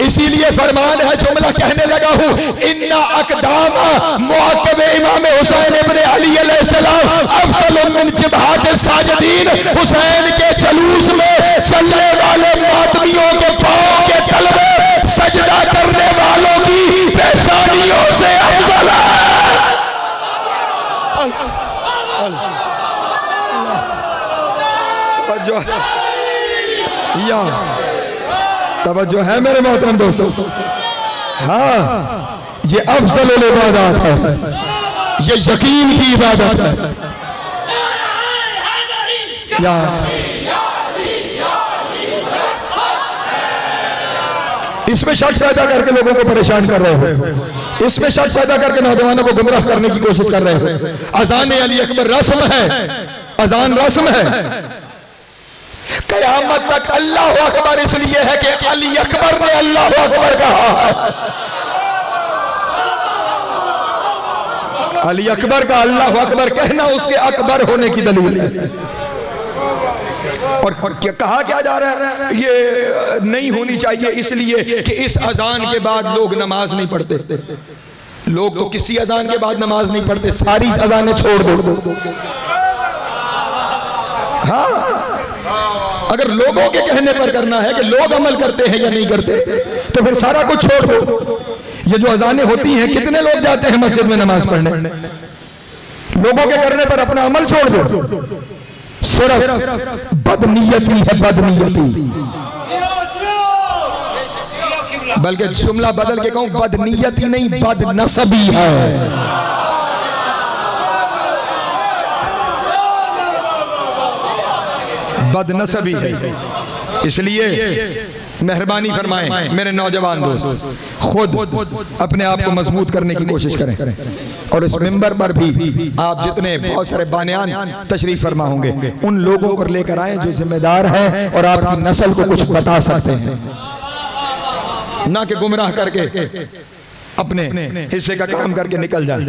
इसीलिए फरमान है, जुमला कहने लगा हूं, इन्ना अकदामा मुअक्कब इमाम हुसैन इब्ने अली अलैहिस्सलाम अफज़ल मिन जिबहात साजिदीन। हुसैन के जुलूस में चलने वाले मातमियों के पांव के तल में सजदा करने वालों की पेशानियों से अफजल है। तवज्जो है मेरे मोहतरम दोस्तों। हाँ, ये अफजल इबादत है, ये यकीन की इबादत है। इसमें शक पैदा करके लोगों को परेशान कर रहे हो, इसमें शक पैदा करके नौजवानों को गुमराह करने की कोशिश कर रहे हो। अजान अली अकबर रस्म है, अजान रस्म है। कयामत तक अल्लाह अकबर इसलिए है कि अली अकबर ने अल्लाह अकबर कहा। अली अकबर का अल्लाह अकबर कहना उसके अकबर होने की दलील है। और कहा क्या जा रहा है, ये नहीं होनी चाहिए इसलिए कि इस अजान के बाद लोग नमाज नहीं पढ़ते। लोग तो किसी अजान के बाद नमाज नहीं पढ़ते, सारी अजानें छोड़ दो। हाँ, अगर लोगों के कहने पर करना है कि लोग अमल करते हैं या नहीं करते, तो फिर सारा कुछ छोड़ दो। ये जो अजानें होती हैं, कितने लोग जाते हैं मस्जिद में नमाज पढ़ने? लोगों के करने पर अपना अमल छोड़ दो। सिर्फ बदनीयती है, बदनीयती। बल्कि जुमला बदल के कहूं, बदनीयती नहीं, बदनसबी है। बदनसबी है। इसलिए मेहरबानी फरमाएं मेरे नौजवान दोस्त, खुद अपने आप को मजबूत करने की कोशिश करें। और इस मिंबर पर भी आप जितने बहुत सारे बानियान तशरीफ फरमा होंगे, उन लोगों को लेकर आए जो जिम्मेदार हैं और आपकी नस्ल को कुछ बता सकते हैं, ना कि गुमराह करके अपने हिस्से का काम करके निकल जाए।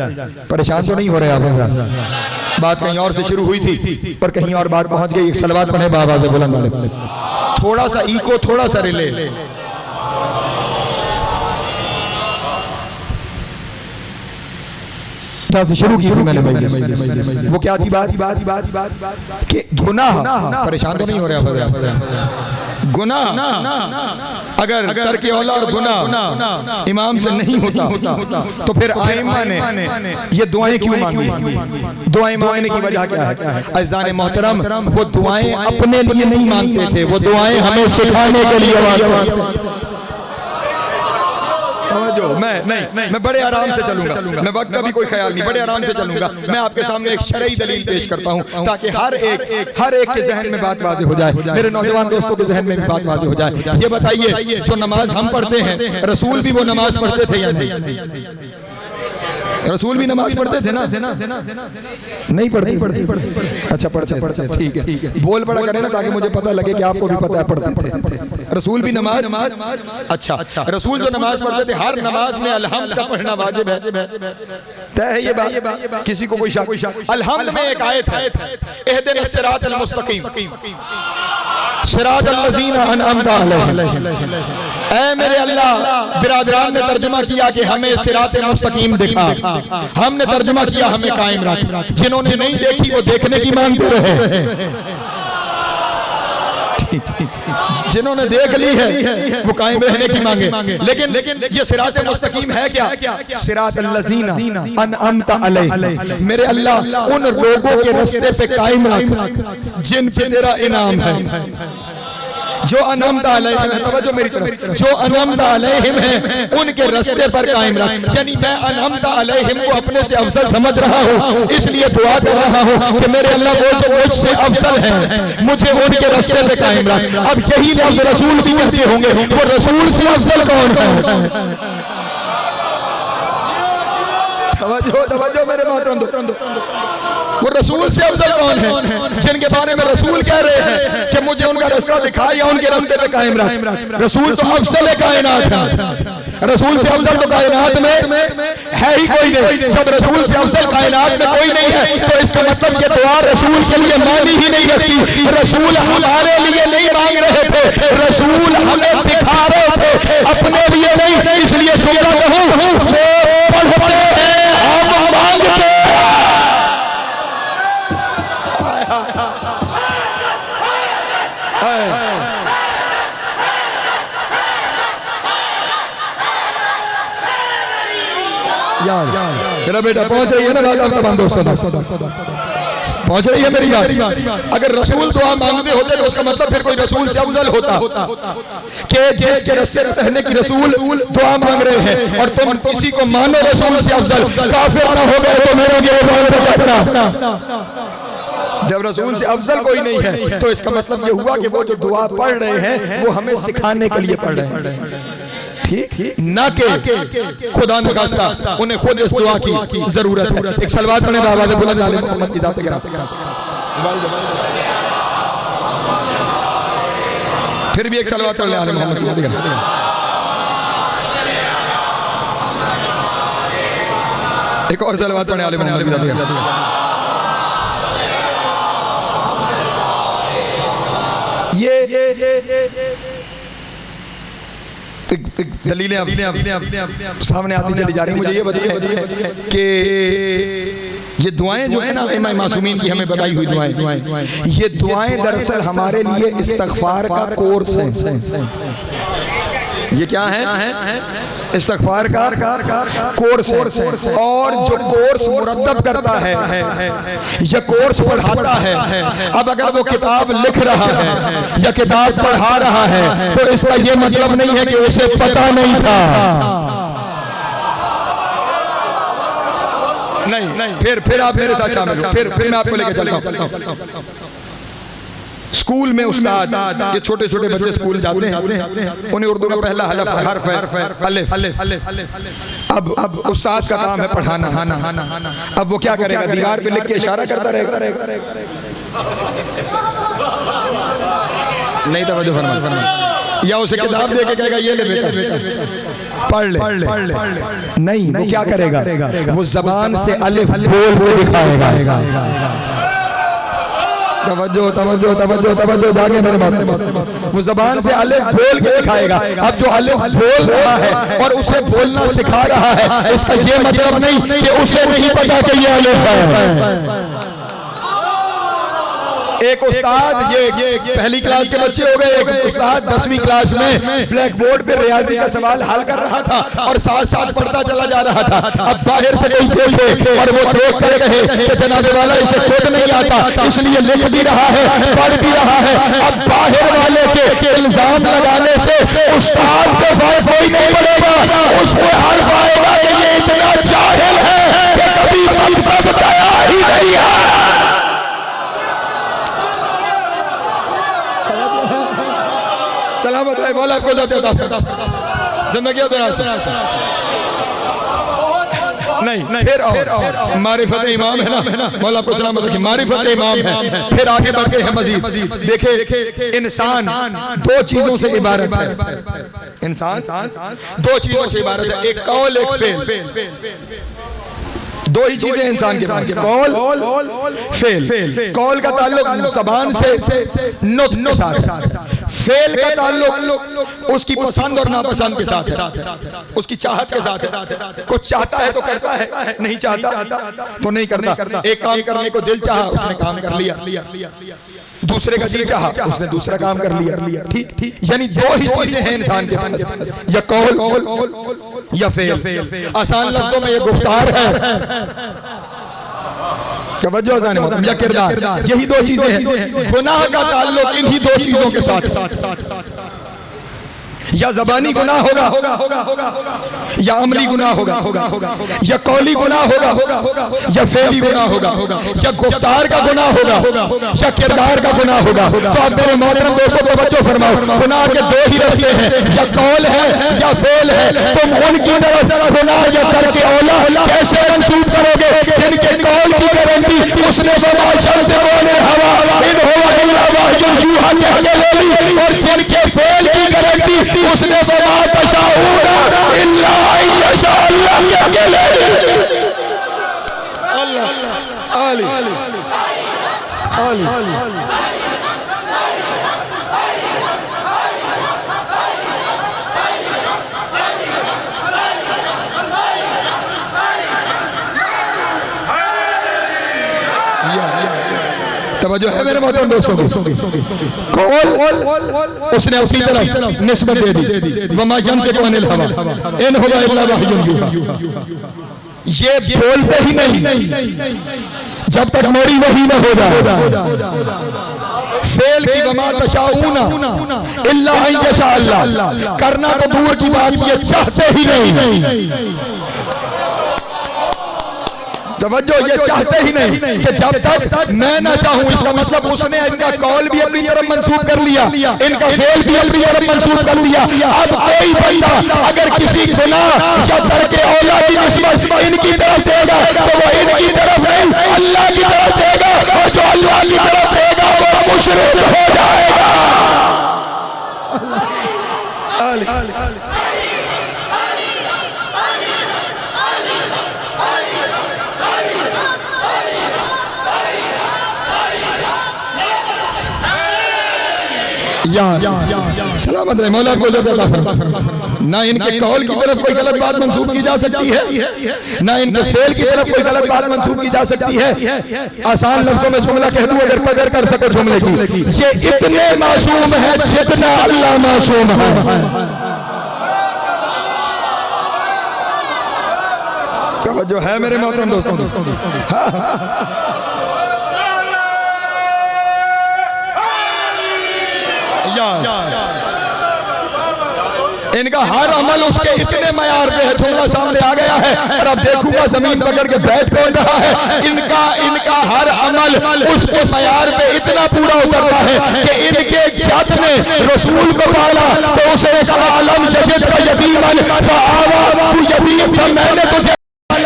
परेशान तो नहीं हो रहे आप? बात कहीं और से शुरू हुई थी और कहीं और बात पहुंच गई। एक सलवात पढ़े बाबा से बुलंद वाले, थोड़ा सा इको, थोड़ा सा रिले। से शुरू की थी मैंने। वो क्या थी बात कि गुनाह, परेशान तो नहीं हो रहे आप? गुनाह अगर तर्क औला और गुनाह इमाम से नहीं होता तो फिर आइमा ने ये दुआएं क्यों मांगी? दुआएं मांगने की वजह क्या है? अज़ान मोहतरम, वो दुआएं अपने लिए नहीं मांगते थे, वो दुआएं हमें सिखाने के लिए मांगते। मैं बड़े आराम से चलूंगा, मैं वक्त का भी कोई ख्याल नहीं, बड़े आराम से चलूंगा। मैं आपके सामने एक शरई दलील पेश करता हूं ताकि हर एक के जहन में बात वाज़ेह हो जाए, मेरे नौजवान दोस्तों के जहन में भी बात वाज़ेह हो जाए। ये बताइए, जो नमाज हम पढ़ते हैं, रसूल भी वो नमाज पढ़ते थे या नहीं? रसूल भी नमाज पढ़ते थे ना? नहीं पढ़ते? अच्छा, पढ़ते। ठीक है, बोल बड़ा करें ना ताकि मुझे पता लगे कि आपको भी पता है पढ़ते थे। रसूल भी नमाज। अच्छा, रसूल जो नमाज पढ़ते थे, हर नमाज में अलहम्द का पढ़ना वाजिब है, तय है ये बात, किसी को कोई शक? अलहम्द में एक आयत है, इहदिनस सिरातल मुस्तकीम, सिरातल लज़ीना अनअमता अलैहिम। ऐ मेरे अल्लाह, बिरादरान ने तर्जुमा किया कि हमें सिरात मुस्तकीम दिखा, हमने तर्जुमा किया हमें कायम रख। जिन्होंने नहीं देखी वो देखने की मांगते रहे, जिन्होंने देख ली है वो कायम रहने की मांगे। लेकिन ये सिरात मुस्तकीम है क्या? सिरातल लज़ीना अनअमता अलैहिम। मेरे अल्लाह, उन लोगों के रास्ते पे कायम रख जिन पे तेरा इनाम है। जो अनअमत अलैहिम है, तवज्जो मेरी तरफ, जो अनअमत अलैहिम है उनके रास्ते पर कायम रह। यानी मैं अनअमत अलैहिम को अपने से अफजल समझ रहा हूँ, इसलिए दुआ कर रहा हूँ कि मेरे अल्लाह वो जो मुझसे अफजल है मुझे उनके रास्ते पे कायम रख। अब यही लफ्ज रसूल भी कहते होंगे, वो रसूल से अफजल कौन है? तवज्जो मेरे मोहतरम, वो रसूल से अफजल कौन है? जिनके बारे में रसूल कह रहे हैं कि मुझे उनका रास्ता दिखा या उनके रास्ते पे कायम रख। रसूल तो अफजल है कायनात का, रसूल से अफजल तो कायनात में है ही कोई नहीं। जब रसूल से अफजल कायनात में कोई नहीं है तो इसका मतलब ये दुआ रसूल के लिए मानी ही नहीं रखती। रसूल हमारे लिए नहीं मांग रहे थे, रसूल हमें दिखा रहे थे, अपने लिए नहीं। इसलिए जुमला कहूं, वो पढ़ते हैं हम मांगते। मेरा बेटा पहुंच रही है ना बात, आप तमाम दोस्तों पहुंच रही है मेरी बात। अगर रसूल दुआ मांगते होते तो उसका मतलब फिर कोई रसूल से अफजल होता कि जिसके रास्ते में रहने की रसूल दुआ मांग रहे हैं और तुम किसी को मानो रसूल से अफजल, काफिर ना हो गए तो मेरे जब रसूल से अफजल कोई नहीं है तो इसका मतलब ये हुआ कि वो जो दुआ पढ़ रहे हैं वो हमें सिखाने के लिए पढ़ रहे हैं, ठीक ना के खुदा न खास्ता उन्हें खुद इस दुआ की जरूरत है। एक सलवात पढ़े बाबा से बुलंद आले मोहम्मद की जाते गिराते फिर भी एक सलवात पढ़ ले आले मोहम्मद की जाते गिराते। एक और सलवात पढ़े आले मोहम्मद की जाते गिराते। ये दलीलें सामने आती चली जा रही। मुझे ये बताइए कि ये दुआएं जो है ना इमाम मासूमीन की हमें बताई हुई दुआएं, ये दुआएं दरअसल हमारे लिए इस्तगफार का कोर्स है। ये क्या है? इस्तगफार का कोर्स है। और जो कोर्स मुरद्दब करता है या कोर्स पढ़ाता है, अब अगर वो किताब लिख रहा है या किताब पढ़ा रहा है तो इसका ये मतलब नहीं है कि उसे पता नहीं था। नहीं फिर आप मेरे साथ शामिल हो, फिर मैं आपको लेके चलता हूं। स्कूल में उस्ताद, ये छोटे छोटे बच्चे स्कूल जाते हैं, उन्हें उर्दू का पहला हर्फ है अलिफ। अब उस्ताद का काम है पढ़ाना। अब वो क्या करेगा? दीवार पे लिख के इशारा करता रहेगा। नहीं तवज्जो फरमा, या उसे किताब दे के कहेगा ये ले बेटा पढ़ ले। नहीं, वो क्या करेगा? वो जबान से अलिफ बोल के दिखाएगा। तवज्जो जागे मेरे बात। वो जबान से अलिफ बोल के दिखाएगा। अब जो अलिफ बोल रहा है और उसे बोलना सिखा रहा है, इसका ये मतलब नहीं कि उसे नहीं पता कि ये अलिफ है। एक उस्ताद, ये पहली क्लास के बच्चे हो गए, एक उस्ताद 10वीं क्लास में ब्लैक बोर्ड पे रियाजी का सवाल हल कर रहा था और साथ साथ पढ़ता चला जा रहा था। अब बाहर से कोई बोले और वो देख कर कहे कि जनाबे वाला इसे खुद नहीं आता, इसलिए लिख भी रहा है, पढ़ भी रहा है। अब बाहर वाले के इल्जाम लगाने से उस्ताद के फायदा कोई नहीं पड़ेगा, उसमें हर्फ आएगा कि ये इतना जाहिल है कि कभी मकतब गया ही नहीं है। सलामत रहे मौला आपको जिंदगी नहीं फिर मारिफत इमाम है ना, मौला आपको सलामत रखे। मारिफत इमाम है, फिर आगे बढ़ते हैं मजीद। देखे इंसान दो चीजों से इबारत है। इंसान दो चीजों से इबारत है, एक कौल एक फेल। दो ही चीजें इंसान के पास, कौल फेल। कौल का ताल्लुक ज़बान से नुत्क़ के साथ, फेल का ताल्लुक उसकी पसंद और नापसंद के साथ है, उसकी चाहत के साथ है। कुछ चाहता है तो करता है, नहीं चाहता तो नहीं करता। एक काम करने को दिल चाहा, उसने काम कर लिया। दूसरे का दिल चाहा, उसने दूसरा काम कर लिया। ठीक, यानी दो ही चीजें हैं इंसान के पास, या कौल या फेल। आसान लफ्जों में ये गुफ्तार है। तवज्जो जाने मोहतरम, या किरदार, यही दो चीजें हैं। गुनाह का ताल्लुक इन्हीं दो चीजों के साथ, या ज़बानी गुनाह होगा या अमली गुनाह होगा या कौली गुनाह होगा या फेली गुनाह होगा या गुफ्तार का गुनाह होगा या किरदार का गुनाह होगा। तो अब मेरे मोहतरम दोस्तों तवज्जो फरमाओ, गुनाह के दो ही रास्ते हैं, या कौल है या फेल है। तुम उनकी तरफ गुनाह या तरके औला कैसे मंसूब करोगे जिनके कौल की गारंटी उसने और जिनके फेल की गारंटी उसने तवज्जो है मेरे मोहतरम दोस्तों कौल उसने उसकी तरफ निस्बत दे दी, वमा यंतिकु अनिल हवा इन हुवा इल्ला वह्युन यूहा। ये बोलते ही नहीं जब तक मेरी वही न हो जाए। फेल की वमा तशाऊना इल्ला अन यशा अल्लाह, करना तो दूर की बात, ये चाहते ही नहीं। तवज्जो, ये चाहते ही नहीं कि जब तक मैं ना चाहूं। इसका मतलब उसने इनका कौल भी अपनी तरफ मंसूब कर लिया, इनका फेल भी अपनी तरफ मंसूब कर लिया। अब कोई बंदा अगर किसी गुनाह या तरके औला की निस्बत इनकी तरफ देगा तो वो इनकी तरफ नहीं अल्लाह की तरफ देगा, और जो अल्लाह की तरफ देगा वो मुशरिक हो जाएगा। सलामत रहे मौला को ना इनके कौल की तरफ कोई गलत बात मंसूब की जा सकती है, ना इनके फेल की तरफ कोई गलत बात मंसूब की जा सकती है। आसान लफ्जों में जुमला कह दूं अगर कदर कर सको जुमले की, ये इतने मासूम है जितना अल्लाह मासूम है। जो है मेरे मोहतरम दोस्तों, इनका हर अमल उसके इतने मयार पे है। जुमला सामने आ गया है और अब देखूंगा जमीन पकड़ के बैठ कौन रहा है। इनका हर अमल उसके मयार पे इतना पूरा उतरता है कि इनके जात ने रसूल को पाला तो उसे कहा अलम यजिद का यतीमन फआवा, तू यतीम था मैंने तुझे।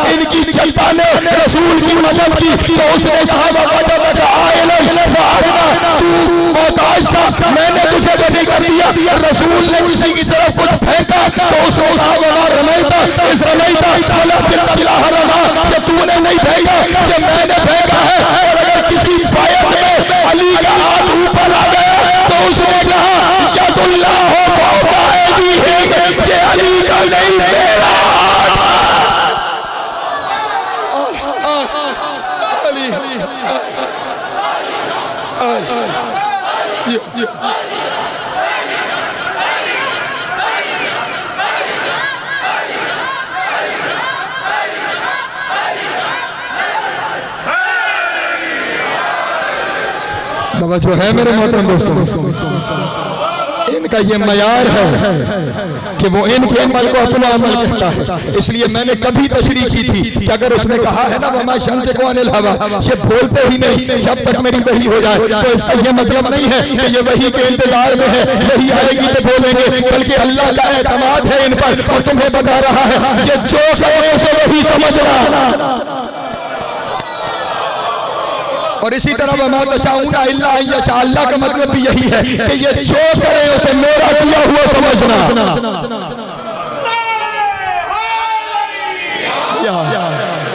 इनकी जनता ने रसूल की मदद की तो उसने कहा वजदक आइलन फअगना, तू मोहताज था मैंने तुझे गनी कर दिया। रसूल ने किसी की तरफ कुछ फेंका तो उसने कहा वमा रमैता इस रमैता वलाकिन अल्लाह रमा, कि तूने नहीं फेंका कि मैंने फेंका है। और अगर किसी फायद में अली का हाथ ऊपर आ गया तो उसने कहा यदुल्लाह फौका ऐदीहिम, कि अली का नहीं मेरा तवज्जो है मेरे मोहतरम दोस्तों। इनका ये मयार है कि वो इनके अमल को अपना अमल कहता है। इसलिए मैंने कभी तशरीह की थी कि अगर उसने कहा है ना वमा यंतिकु अनिल हवा, ये बोलते ही नहीं जब तक मेरी वही हो जाए, तो इसका ये मतलब नहीं है कि ये वही के इंतजार में है, वही आएगी तो बोलेंगे, बल्कि अल्लाह का एतमाद है इन पर। और तुम्हें बता रहा है ये जो कहे उसे वही समझना। और इसी तरह वमा तशाऊना इल्ला अन यशा, अल्लाह का मतलब भी यही है कि ये जो करे उसे मेरा किया हुआ समझना।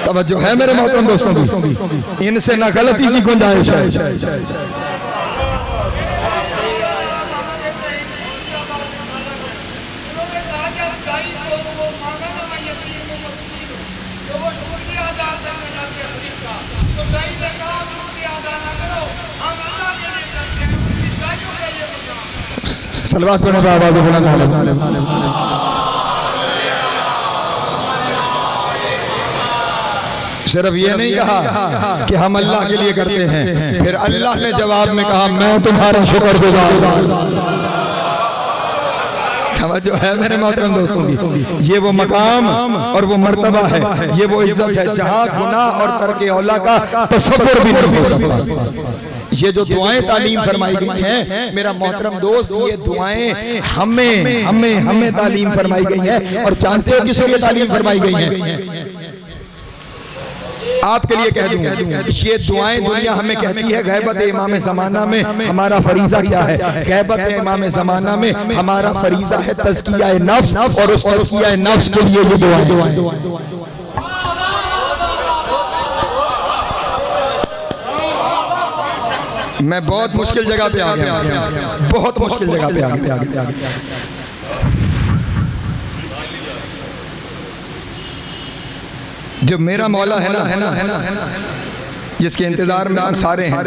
तवज्जो है मेरे मोहतरम दोस्तों, इनसे ना गलती की गुंजाइश है। सलवात पढ़ने पर आवाज़ बुलंद सिर्फ ये नहीं कहा कि हम अल्लाह के लिए करते हैं, फिर अल्लाह ने जवाब में कहा मैं तुम्हारा शुक्रगुजार हूं। जो है मेरे मोहतरम दोस्तों की, ये वो मकाम और वो मर्तबा है, ये वो इज्जत है जहां गुनाह और तर्क औला का तसव्वुर भी नहीं हो सकता। ये जो दुआएं तालीम फरमाई गई हैं मेरा मोहतरम दोस्त, ये दुआएं हमें हमें हमें तालीम फरमाई गई है। और जानते हो किस लिए तालीम फरमाई गई है? आपके लिए कह दूं, ये दुआएं दुनिया हमें कहती है गैबत इमाम ज़माना में हमारा फरीजा क्या है? गैबत इमाम ज़माना में हमारा फरीजा है तज़किया नफ्स, और उस तज़किया नफ्स के लिए ये दुआएं। मैं बहुत मुश्किल जगह पे आ गया, बहुत मुश्किल जगह पे आ गया। जो मेरा मौला है ना, जिसके इंतजार में हम सारे हैं,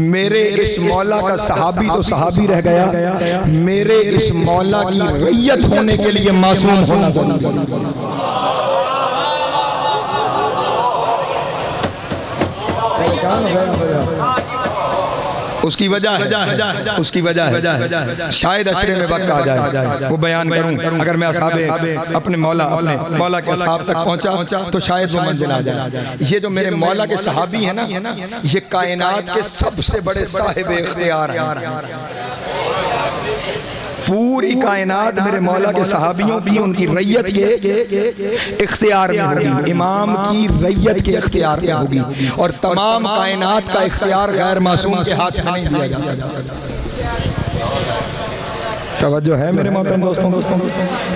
मेरे इस मौला का सहाबी तो सहाबी रह गया, मेरे इस मौला की रैयत होने के लिए मासूम होना जरूरी। उसकी वजह है शायद अशरे में वक्त आ जाए वो बयान करूं। अगर मैं असहाबे अपने मौला के असहाब तक पहुंचा तो शायद वो मंजिल आ जाए। ये जो मेरे मौला के सहाबी है ना, ये कायनात के सबसे बड़े साहिब इख्तियार हैं। पूरी कायनात मेरे मौला के सहाबियों की उनकी रैयत के इख्तियार में होगी, इमाम की रैयत के इख्तियार में होगी, और तमाम कायनात का इख्तियार गैर मासूम के हाथ में नहीं दिया जा सकता। तवज्जो है मेरे मोहतरम दोस्तों,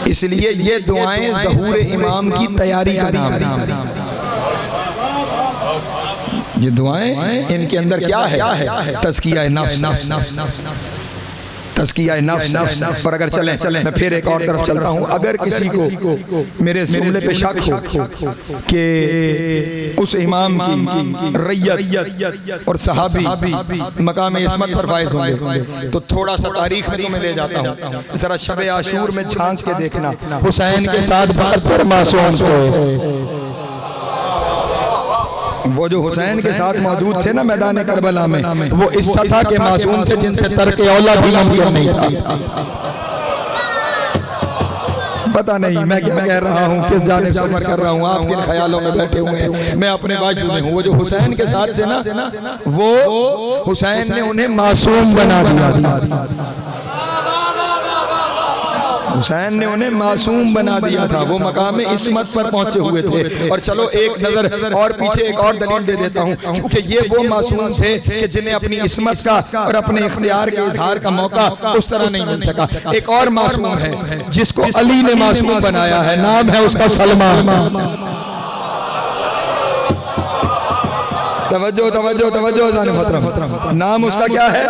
इसलिए ये दुआएं ज़हूर इमाम की तैयारी का नाम है। ये दुआएं इनके अंदर क्या है? तज़किया नफ्स, तज़किया नफ्स। पर अगर चलें मैं फिर एक और तरफ चलता हूँ। अगर किसी को मेरे जुमले पे शक हो कि उस इमाम की रैयत और सहाबी मकाम इस्मत पर फाइज होंगे, तो थोड़ा सा तारीख में तुम्हें ले जाता हूँ। जरा शब आशूर में झांक के देखना, हुसैन के साथ 72 मासूम थे। वो जो हुसैन के साथ मौजूद थे ना मैदान करबला में, वो इस सतह के मासूम थे जिनसे तर्क औला भी मुमकिन नहीं था। पता नहीं मैं क्या कह रहा हूँ, किस जानिब सफर कर रहा हूँ, आप किन ख्यालों में बैठे हुए हैं, मैं अपने वाजिब में हूँ। वो जो हुसैन के साथ थे ना, वो हुसैन ने उन्हें मासूम बना दिया। हुसैन ने उन्हें मासूम बना दिया था। वो मकाम इस्मत पर पहुंचे हुए थे। और चलो एक नजर और पीछे एक और दलील दे देता हूं, क्योंकि ये वो मासूम थे कि जिन्हें अपनी इस्मत का और अपने इख्तियार के इजहार का मौका उस तरह नहीं मिल सका। एक और मासूम है जिसको अली ने मासूम बनाया है, नाम है उसका सलमान। तवज्जो नाम उसका क्या है?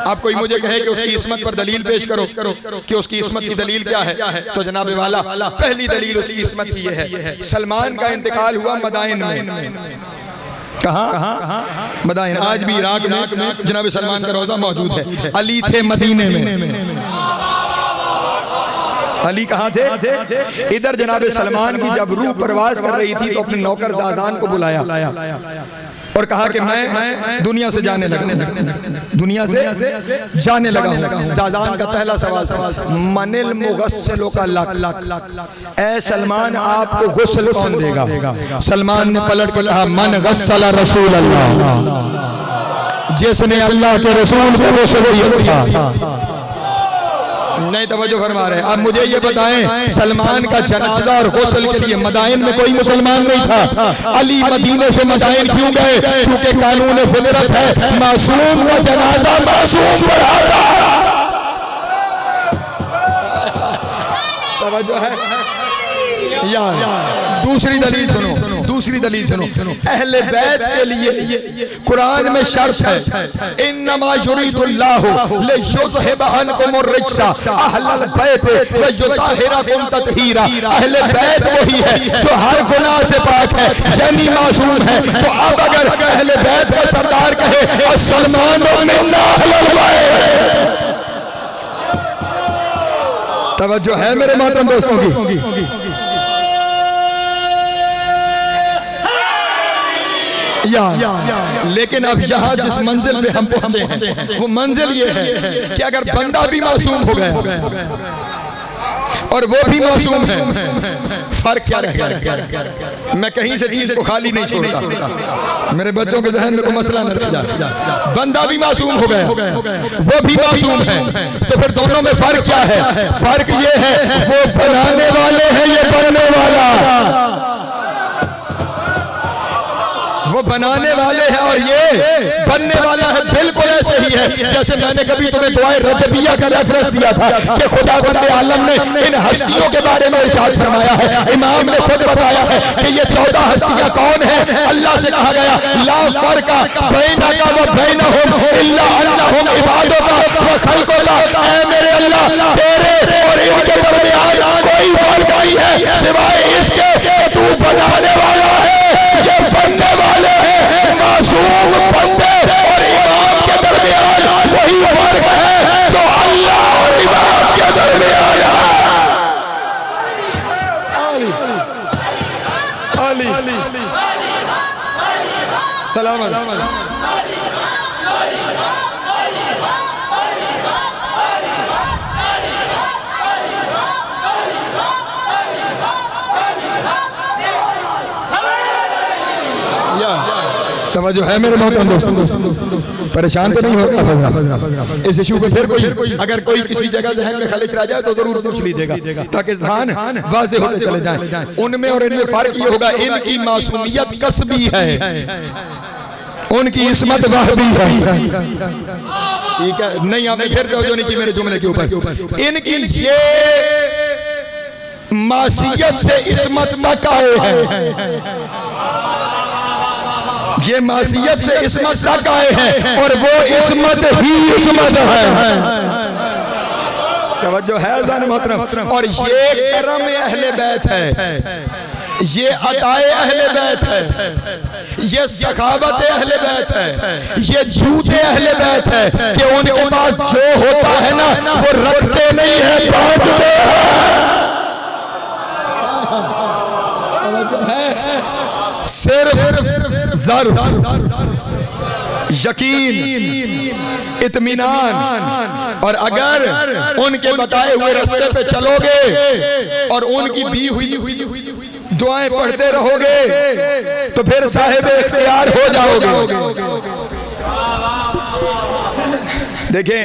आप कोई मुझे कहे कि उसकी इस्मत पर दलील पेश करो कि उसकी इस्मत की दलील क्या है, तो जनाब वाला पहली दलील उसकी इस्मत की है। सलमान का इंतकाल हुआ मदाइन में। कहाँ? मदाइन। आज भी इराक में जनाब सलमान का रोजा मौजूद है। अली थे मदीने में। अली कहाँ थे? इधर जनाब सलमान की जब रूह परवाज कर रही थी तो अपने नौकर ज़ादान को बुलाया और कहा कि मैं दुनिया से जाने लगा हूँ। ज़ादान का पहला सवाल था मनिल मुगस्सिलो का लक, ऐ सलमान आपको गुस्ल कौन देगा? सलमान ने पलट कर कहा मन गस्सला रसूल अल्लाह, जिसने अल्लाह के रसूल को गुस्ल दिया। नहीं तवज्जो फरमा रहे। अब मुझे ये बताएं, सलमान का जनाजा और गुस्ल के लिए मदाइन में कोई मुसलमान नहीं था। अली मदीने से मदाइन क्यों गए? क्योंकि कानून फितरत है, मासूम का जनाजा मासूम बढ़ाता। तवज्जो है यार। दूसरी दलील सुनो। अहले बैत के लिए कुरान में शर्त है, इन्नमा युरीदुल्लाहु लियुज़हिबा अन्कुम अर्रिज्सा अहलल बैत व युतहिरकुम तत्हीरा। अहले बैत वही है जो हर गुनाह से पाक है, यानी मासूम है। तो अब अगर अहले बैत का सरदार कहे अस्सलाम मिन्ना अहलल बैत, तवज्जो है मेरे मोहतरम दोस्तों की। लेकिन अब यहाँ जिस मंजिल पे हम पहुंचे हैं वो मंजिल ये है कि अगर बंदा भी मासूम हो गया और वो भी मासूम है, फर्क क्या रहेगा? मैं कहीं से चीज को खाली नहीं छोड़ता, मेरे बच्चों के जहन में कोई मसला न रह जाए। बंदा भी मासूम हो गया, वो भी मासूम है, तो फिर दोनों में फर्क क्या है? फर्क ये है वो बनाने वाले हैं, ये बनने वाला। वो बनाने वाले हैं और ये बनने वाला है। बिल्कुल ऐसे ही है जैसे मैंने कभी तुम्हें दुआए रजबिया का रेफरेंस दिया था कि खुदा बंदे आलम ने इन हस्तियों के बारे में इरशाद फरमाया है। इमाम ने खुद बताया है कि ये 14 हस्तियां कौन है। अल्लाह से कहा गया ला फर्का बैनका व बैनहुम इल्ला अन्नहुम इबादुका व खल्कुका। ऐ मेरे अल्लाह, तेरे और इनके दरमियान कोई फर्क नहीं है सिवाय इसके कि तू बनाने वाला है, ये बनने वाले हैं। मासूम बंदे और इमाम के दरमियान वही फर्क है जो अल्लाह और इमाम के दरमियान है। अली सलामत। तवज्जो है मेरे मोहतरम दोस्तों, परेशान तो नहीं होगा इस इशू को। फिर कोई अगर कोई किसी जगह जहन में खलिच रह जाए तो जरूर पूछ लीजिएगा ताकि ज़हन वाज़ेह होते चले जाएं। उनमें और इनमें फर्क ये होगा, इनकी मासूमियत कसबी है, उनकी इस्मत वाहबी है। ठीक है, नहीं आपने फिर तवज्जो नहीं की मेरे जुमले के ऊपर। इनकी ये मासियत से इस्मत तक आए हैं, ये मासियत से इस्मत तक आए हैं और वो इस्मत ही इस्मत है। तवज्जो है ज़ान मोहतरम। और ये करम अहले बैत है, ये अताए अहले बैत है, ये सखावत अहले बैत है, ये झूठे अहले बैत है कि उनके पास जो होता है ना वो रखते नहीं है, बांटते हैं। सिर्फ यकीन, इत्मीनान, और अगर उनके बताए हुए रास्ते पे चलोगे और उनकी दी हुई दुआएं पढ़ते रहोगे तो फिर साहिब इख्तियार हो जाओगे। देखिए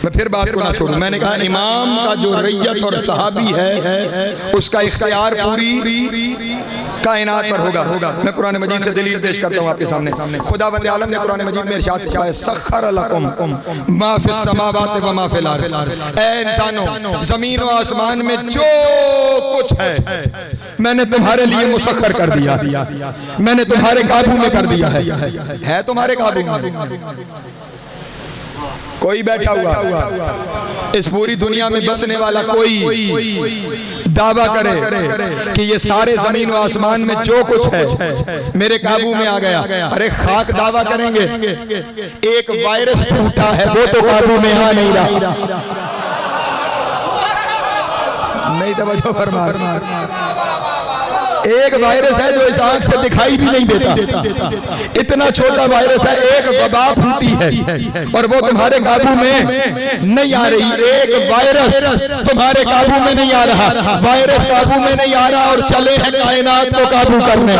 मैं फिर बात को ना छोड़ूं, मैंने कहा इमाम का जो रैयत और सहाबी है उसका इख्तियार पूरी कायनात पर होगा। मैं कुरान मजीद से दलील पेश करता हूँ आपके सामने। खुदा बंदे आलम ने कुरान मजीद में इरशाद किया है सख्खर लकुम मा फिस समावाति व मा फिल अर्द। ऐ इंसानों, जमीन और आसमान में जो कुछ है मैंने तुम्हारे लिए मुसख्खर कर दिया, मैंने तुम्हारे काबू में कर दिया है तुम्हारे काबू में। कोई बैठा हुआ इस पूरी दुनिया में बसने वाला कोई दावा करे कि ये सारे जमीन और आसमान में जो कुछ है मेरे काबू में आ गया, अरे खाक दावा करेंगे। एक वायरस फूटा है वो तो काबू में आ नहीं रहा। नहीं तवज्जो फरमा, एक वायरस है जो इस आंख से दिखाई भी नहीं देता, इतना छोटा वायरस है। एक वबा फूटी है और वो तुम्हारे काबू में नहीं आ रही। एक वायरस तुम्हारे काबू में नहीं आ रहा, वायरस काबू में नहीं आ रहा और चले हैं कायनात को काबू करने।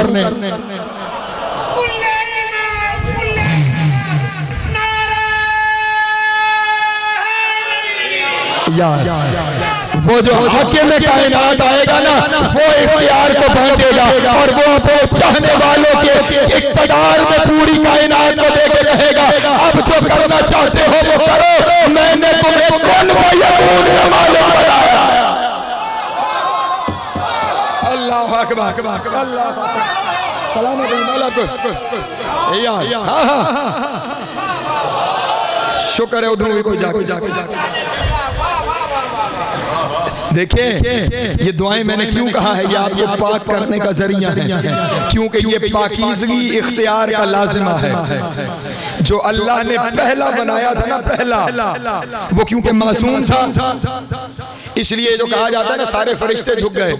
वो जो हाकिम कायनात आएगा ना वो इख्तियार को बांटेगा और वो अपने चाहने वालों के इख्तियार में पूरी कायनात को देके कहेगा अब जो करना चाहते हो वो करो, मैंने तुम्हें कुन व यकून का मालिक बनाया। अल्लाह अकबर, अल्लाह सलामत मौला को शुक्र है उधर भी कोई जाके देखिए ये दुआएं मैंने क्यों कहा है, ये आपको पाक करने का जरिया है, क्योंकि ये पाकीज़गी इख्तियार का लाजिमा है। जो अल्लाह ने पहला बनाया था ना, पहला वो क्योंकि मासूम था, इसलिए जो कहा जाता है ना सारे फरिश्ते झुक गए।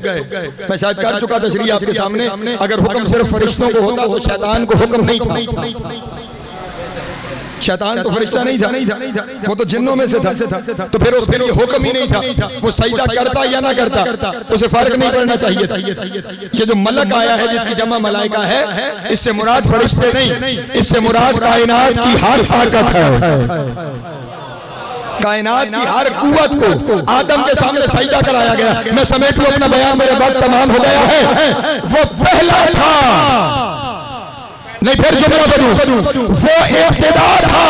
मैं शायद कर चुका तशरीह आपके सामने, अगर हुक्म सिर्फ फरिश्तों को होता तो शैतान को हुक्म नहीं था। शैतान तो फरिश्ता नहीं था, वो तो जिन्नों में से था, तो फिर उसके लिए हुक्म ही नहीं था। वो सजदा करता या ना करता उसे फर्क नहीं पड़ना चाहिए था। ये जो मलक आया है जिसकी जमा मलाइका है, इससे मुराद फरिश्ते नहीं, इससे मुराद कायनात की हर ताकत है, कायनात की हर कुव्वत को आदम के सामने सजदा कराया गया। मैं समेटूं अपना बयान, मेरे वक्त तमाम हो गया है। वो पहला था, नहीं फिर जुमला बनूं, वो इब्तिदा था।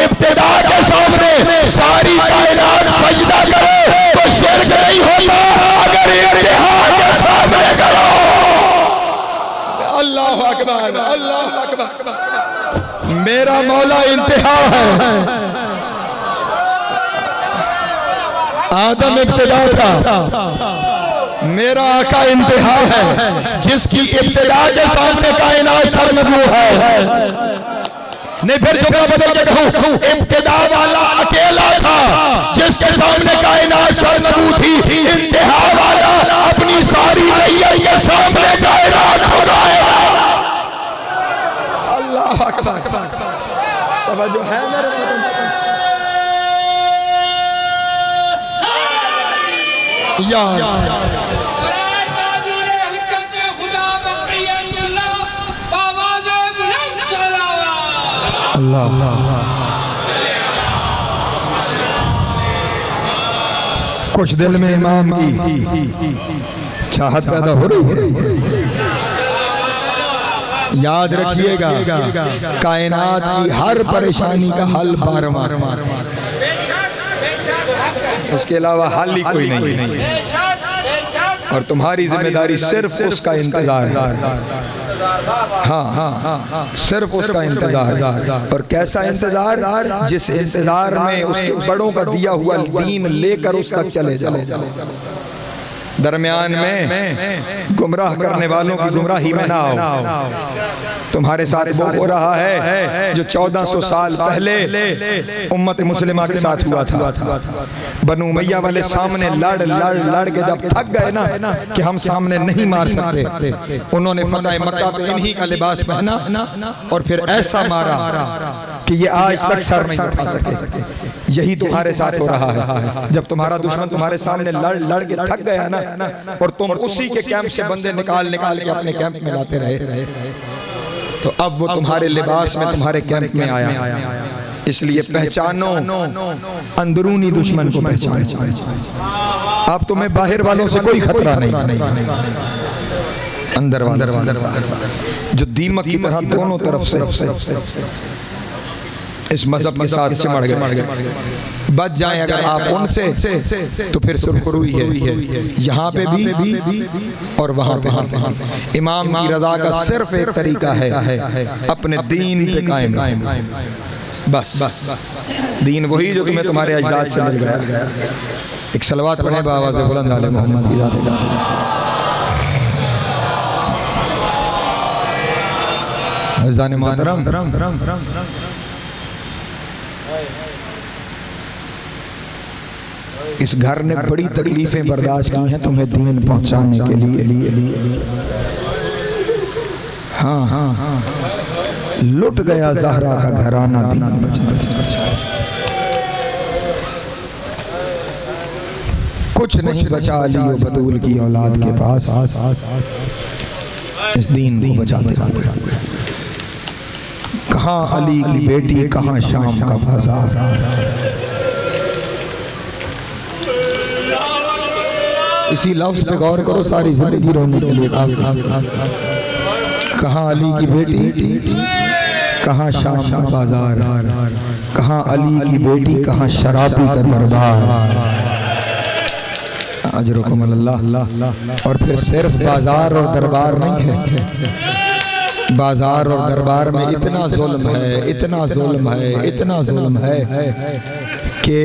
इब्तिदा के सामने सारी कायनात सजदा करे तो शिर्क नहीं होता, अगर इंतहा के सामने करो। अल्लाह अकबर, अल्लाह अकबर। मेरा मौला इंतहा है। आदम इब्तिदा था, मेरा आका इंतहा है। जिसकी इब्तिदा के सामने कायनात सरमदू है। नहीं फिर जुमला बदल के कहूं, इब्तिदा वाला अकेला था जिसके सामने कायनात सरमदू थी। इंतहा वाला अपनी सारी नैयत के सामने कायनात खुदाएगा। अल्लाह अकबर। तवज्जो है मेरे या अल्लाह। कुछ दिल में इमाम की चाहत पैदा हो रही है। याद रखिएगा, कायनात की हर परेशानी का हल बारमार, उसके अलावा हल ही कोई नहीं है। और तुम्हारी जिम्मेदारी सिर्फ उसका इंतजार है। हाँ, सिर्फ उसका इंतजार। और कैसा इंतजार? जिस इंतजार में उसके बड़ों का दिया हुआ दीन लेकर उस तक चले जाओ। दरमियान में गुमराह करने वालों की गुमराही में ना आओ। तुम्हारे साथ वो हो रहा है जो 1400 साल पहले उम्मत मुस्लिमा के साथ हुआ था। बनु उमैया वाले सामने लड़ के जब थक गए ना कि हम सामने नहीं मार सकते, उन्होंने फतह मक्का पे इन्हीं का लिबास पहना और फिर ऐसा मारा कि ये आज तक सर नहीं उठा सके। यही तुम्हारे साथ हो रहा है। जब तुम्हारा दुश्मन तुम्हारे सामने लड़ के थक गया ना, और तुम उसी के कैंप से बंदे निकाल के अपने कैंप में लाते रहे, तो अब वो तुम्हारे लिबास में तुम्हारे कैंप में आया। इसलिए पहचानो अंदरूनी दुश्मन को, पहचानो। अब तुम्हें बाहर वालों से कोई खतरा नहीं, अंदर जो दीमक की तरह दोनों तरफ से इस मजहब के साथ सिमट गए। बच जाएं अगर आप उनसे तो फिर सुरखरुई है यहाँ पे भी और वहाँ पे। इमाम की रज़ा का सिर्फ एक तरीका है, अपने दीन पे कायम। बस दीन वही जो तुम्हें तुम्हारे अजदाद से मिल गया। एक सलवात पढ़े बाबा से बुलंद आले मोहम्मद की जाते जाते। इस घर ने बड़ी तकलीफें बर्दाश्त की हैं तुम्हें दीन पहुंचाने के लिए। हाँ, लुट गया ज़हरा का घराना दीन बचा। कुछ नहीं बचा लियो बतूल की औलाद के पास, इस दीन को बचा दे। कहाँ अली की बेटी, कहाँ शाम का बाजार। इसी लफ्ज पे गौर करो, सारी जिंदगी रोने के लिए। कहाँ अली की बेटी, कहाँ शाम का बाजार। कहाँ अली की बेटी, कहाँ शराबी का दरबार। अजरुकुम अल्लाह। और फिर सिर्फ बाजार और दरबार नहीं है, बाजार और दरबार में इतना जुल्म है, इतना जुल्म है, इतना जुल्म है कि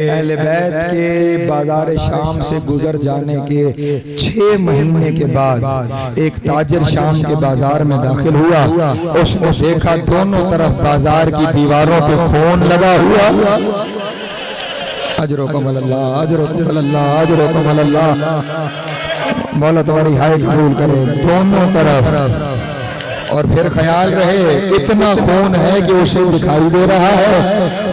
अहले बैत के बाजार शाम से गुजर जाने के 6 महीने के बाद एक ताजिर शाम के बाजार में दाखिल हुआ। उसने देखा दोनों तरफ बाजार की दीवारों पे खून लगा हुआ। अजरुकुम अल्लाह, अजरुकुम अल्लाह, अजरुकुम अल्लाह। मौला तुम्हारी हाय कबूल करे दोनों तरफ। और फिर ख्याल रहे इतना खून है कि उसे दिखाई दे रहा है,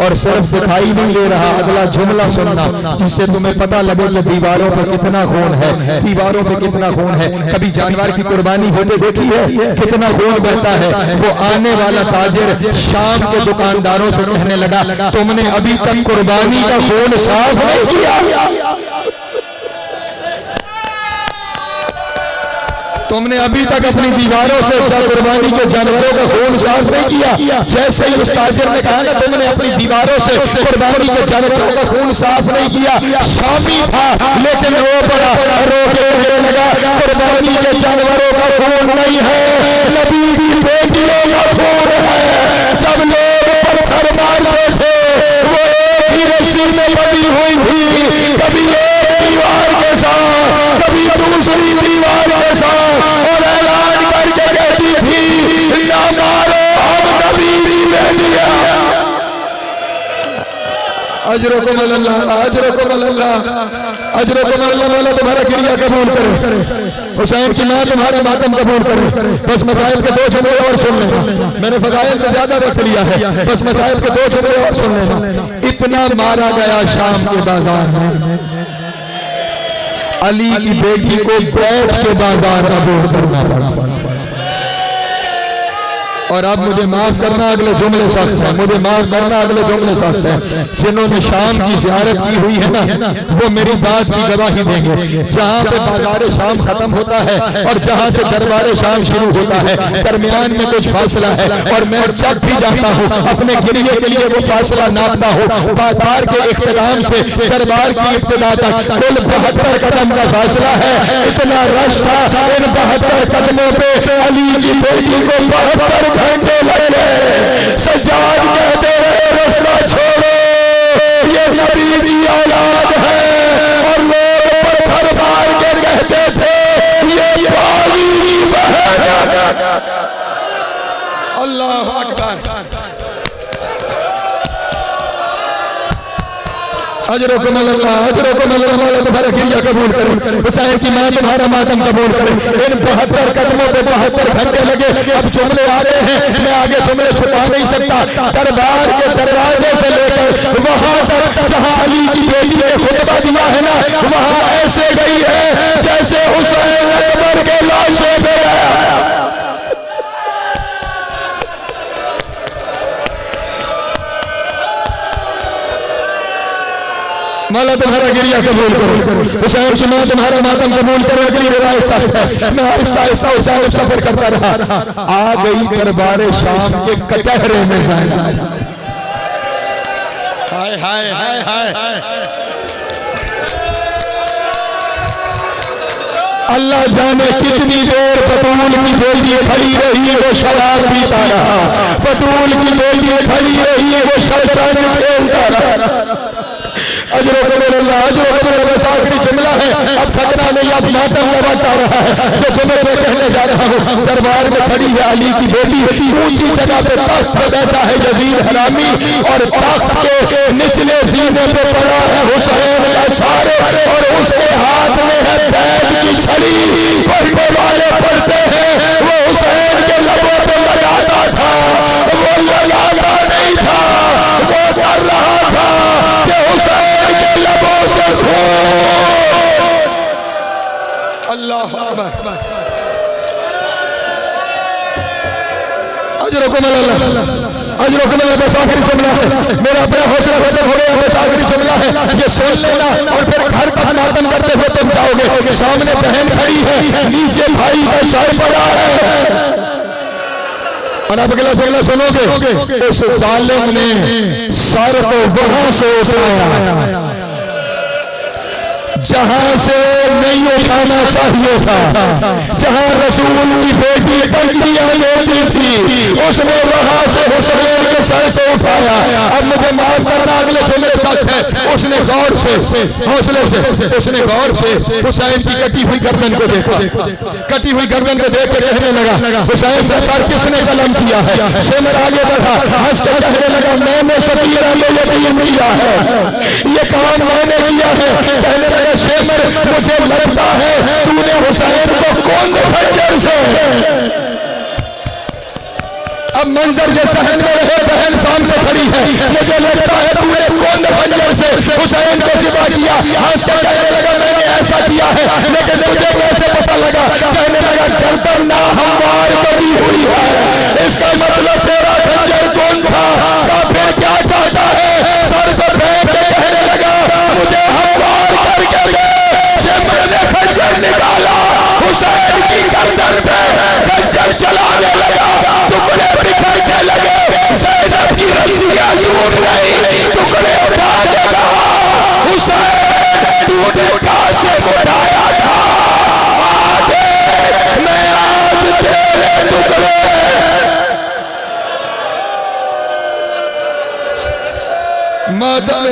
और सिर्फ दिखाई नहीं दे रहा, अगला जुमला सुनना जिससे तुम्हें पता लगे कि दीवारों पे कितना खून है, दीवारों पे कितना खून है। कभी जानवर की कुर्बानी होते देखी है, कितना खून बहता है। वो आने वाला ताजिर शाम के दुकानदारों से कहने लगा, तुमने अभी तक कुर्बानी का खून साफ नहीं किया, तुमने अभी तक अपनी दीवारों से कुर्बानी के जानवरों का खून साफ नहीं किया। जैसे ही उस ताजिर ने कहा ना तुमने अपनी दीवारों से कुर्बानी के जानवरों का खून साफ नहीं किया, शामी था लेकिन रो पड़ा, रो के कहने लगा कुर्बानी के जानवरों का खून नहीं है, नबी की बेटियों का खून है। जब लोग पत्थर मारते थे वो एक ही रस्सी में बंधी हुई थी, कभी एक दीवार के साथ कभी दूसरी दीवार के साथ, और ऐलान करके कहती थी ना मारो हम नबी की बेटियां। अजरुकुम अल्लाह, अजरुकुम अल्लाह, अजरुकुम अल्लाह। मौला तुम्हारा क्रिया कबूल करे, हुसैन की मां तुम्हारा मातम कबूल करे। बस मसाइल के 2 जुमले और सुन लेना, मैंने फजाइल पे ज्यादा वक्त लिया है, बस मसाइल के 2 जुमले और सुन लेना। इतना मारा गया शाम के बाजार में, अली की बेटी को बैठ के बाजार अबूर करना पड़ा। और अब मुझे माफ करना अगले जुमले सख्त है, मुझे माफ करना अगले जुमले सख्त है। जिन्होंने शाम की ज़ियारत की हुई है ना वो मेरी बात की गवाही देंगे। जहाँ पे बाजार शाम खत्म होता है और जहाँ से दरबार शाम शुरू होता है, दरमियान में कुछ फासला है, और मैं जब भी जाता हूँ अपने गिरिए के लिए वो फासला नापता हूँ। बाजार के इख्तिताम से दरबार की इब्तिदा तक कुल 72 कदम का फासला है। इतना रश था, इन 72 कदमों पे अली की बेटी को 72 घंटे लगे। सज्जाद कहते हैं रास्ता छोड़ो, ये नबी की औलाद है, और लोग पत्थर मार के कहते थे ये बागी की बहन। अल्लाह अकबर। अजरुकुम अल्लाह, अजरुकुम अल्लाह। मौला तुम्हारा क्रिया कबूल करे, हुसैन की मां तुम्हारा मातम कबूल करे। इन 72 कदमों पे 72 घंटे लगे। अब जुमले आ गए हैं, मैं आगे जुमले छुपा नहीं सकता। दरबार के दरवाजे से लेकर वहां तक जहां अली की बेटी ने खुतबा दिया है ना, वहां ऐसे गई है जैसे हुसैन अकबर के लाशे पे गया। मौला तुम्हारा गिरिया कबूल करो, हुसैन की मां तुम्हारा मातम कबूल करो। अगली रिवायत सख्त है, मैं आहिस्ता आहिस्ता हुसैन सफर करता रहा। आ गई दरबार शाम के कटहरे में जाना। हाय हाय हाय हाय। अल्लाह जाने कितनी देर बतूल की बेटी खड़ी रही, वो शराब पीता रहा। बतूल की बेटी खड़ी रही, वो शतरंज खेलता रहा। आखिरी जुमला है, अब खतना नहीं, अब मातम लगाता रहा है। जो जुमले में कहने जा रहा हूँ, दरबार में खड़ी है अली की बेटी, ऊंची जगह पे तख्त पे बैठा है यजीद हरामी, और तख्त के निचले सीने पे पड़ा है हुसैन का सार, और उसके हाथ में है बैत की छड़ी। पढ़ने वाले पढ़ते हैं वो हुसैन के लबों पे लगाता था, वो लगाता नहीं था, वो कर रहा था कि हुसैन के लबों से अल्लाह अकबर। अजरुकुम अल्लाह, अजरुकुम अल्लाह। बस आखिरी जुमला है, मेरा अपना हौसला खत्म हो गया, बस आखिरी जुमला है, ये सुन लेना और फिर घर तक मातम करते हुए तुम जाओगे। सामने बहन खड़ी है, नीचे भाई का सर पड़ा है, और अब अगला जुमला सुनोगे। उस जालिम ने सर को वहां से उठाया जहां से नहीं उठाना चाहिए था, जहां रसूल की बेटी टंकियां लेती थी, उसने वहां से हुसैन के सर से उठाया। अब मुझे माफ करना, अगले जुमले साथ है, उसने गौर से, हौसले से, उसने गौर से हुसैन की कटी हुई गर्दन को देखा, कटी हुई गर्दन को देख के कहने लगा, हुसैन का सर किसने कलम किया है? शेमर आगे बढ़ा, हंस के कहने लगा, मैंने सकीरा को यकीन किया है, ये काम मैंने किया है। कहने लगा, शेमर मुझे लगता है तूने हुसैन को कौन खंजर से, अब मंजर के सहन में रहे, बहन सामने खड़ी है, मुझे लगता है तूने कौन खंजर से हुसैन को सिपा किया। हंस के कहने लगा, मैंने ऐसा किया है, लेकिन मुझे कैसे पता लगा? कहने लगा, गर्दन ना हमवार कभी हुई है, इसका मतलब तेरा खंजर कौन था? काफिर क्या चाहता है? सर से फेंक के कहने लगा, मुझे हमवार करके दे। शेमर ने खंजर निकाला, हुसैन की गर्दन पे खंजर चलाने लगा, टुकड़े बिखरने लगे, ज़ैनब की रस्सियां टूट गई, टुकड़े उठा के कहा, हुसैन तूने कैसे उठाया था? आगे मैं आज तेरे टुकड़े। मातम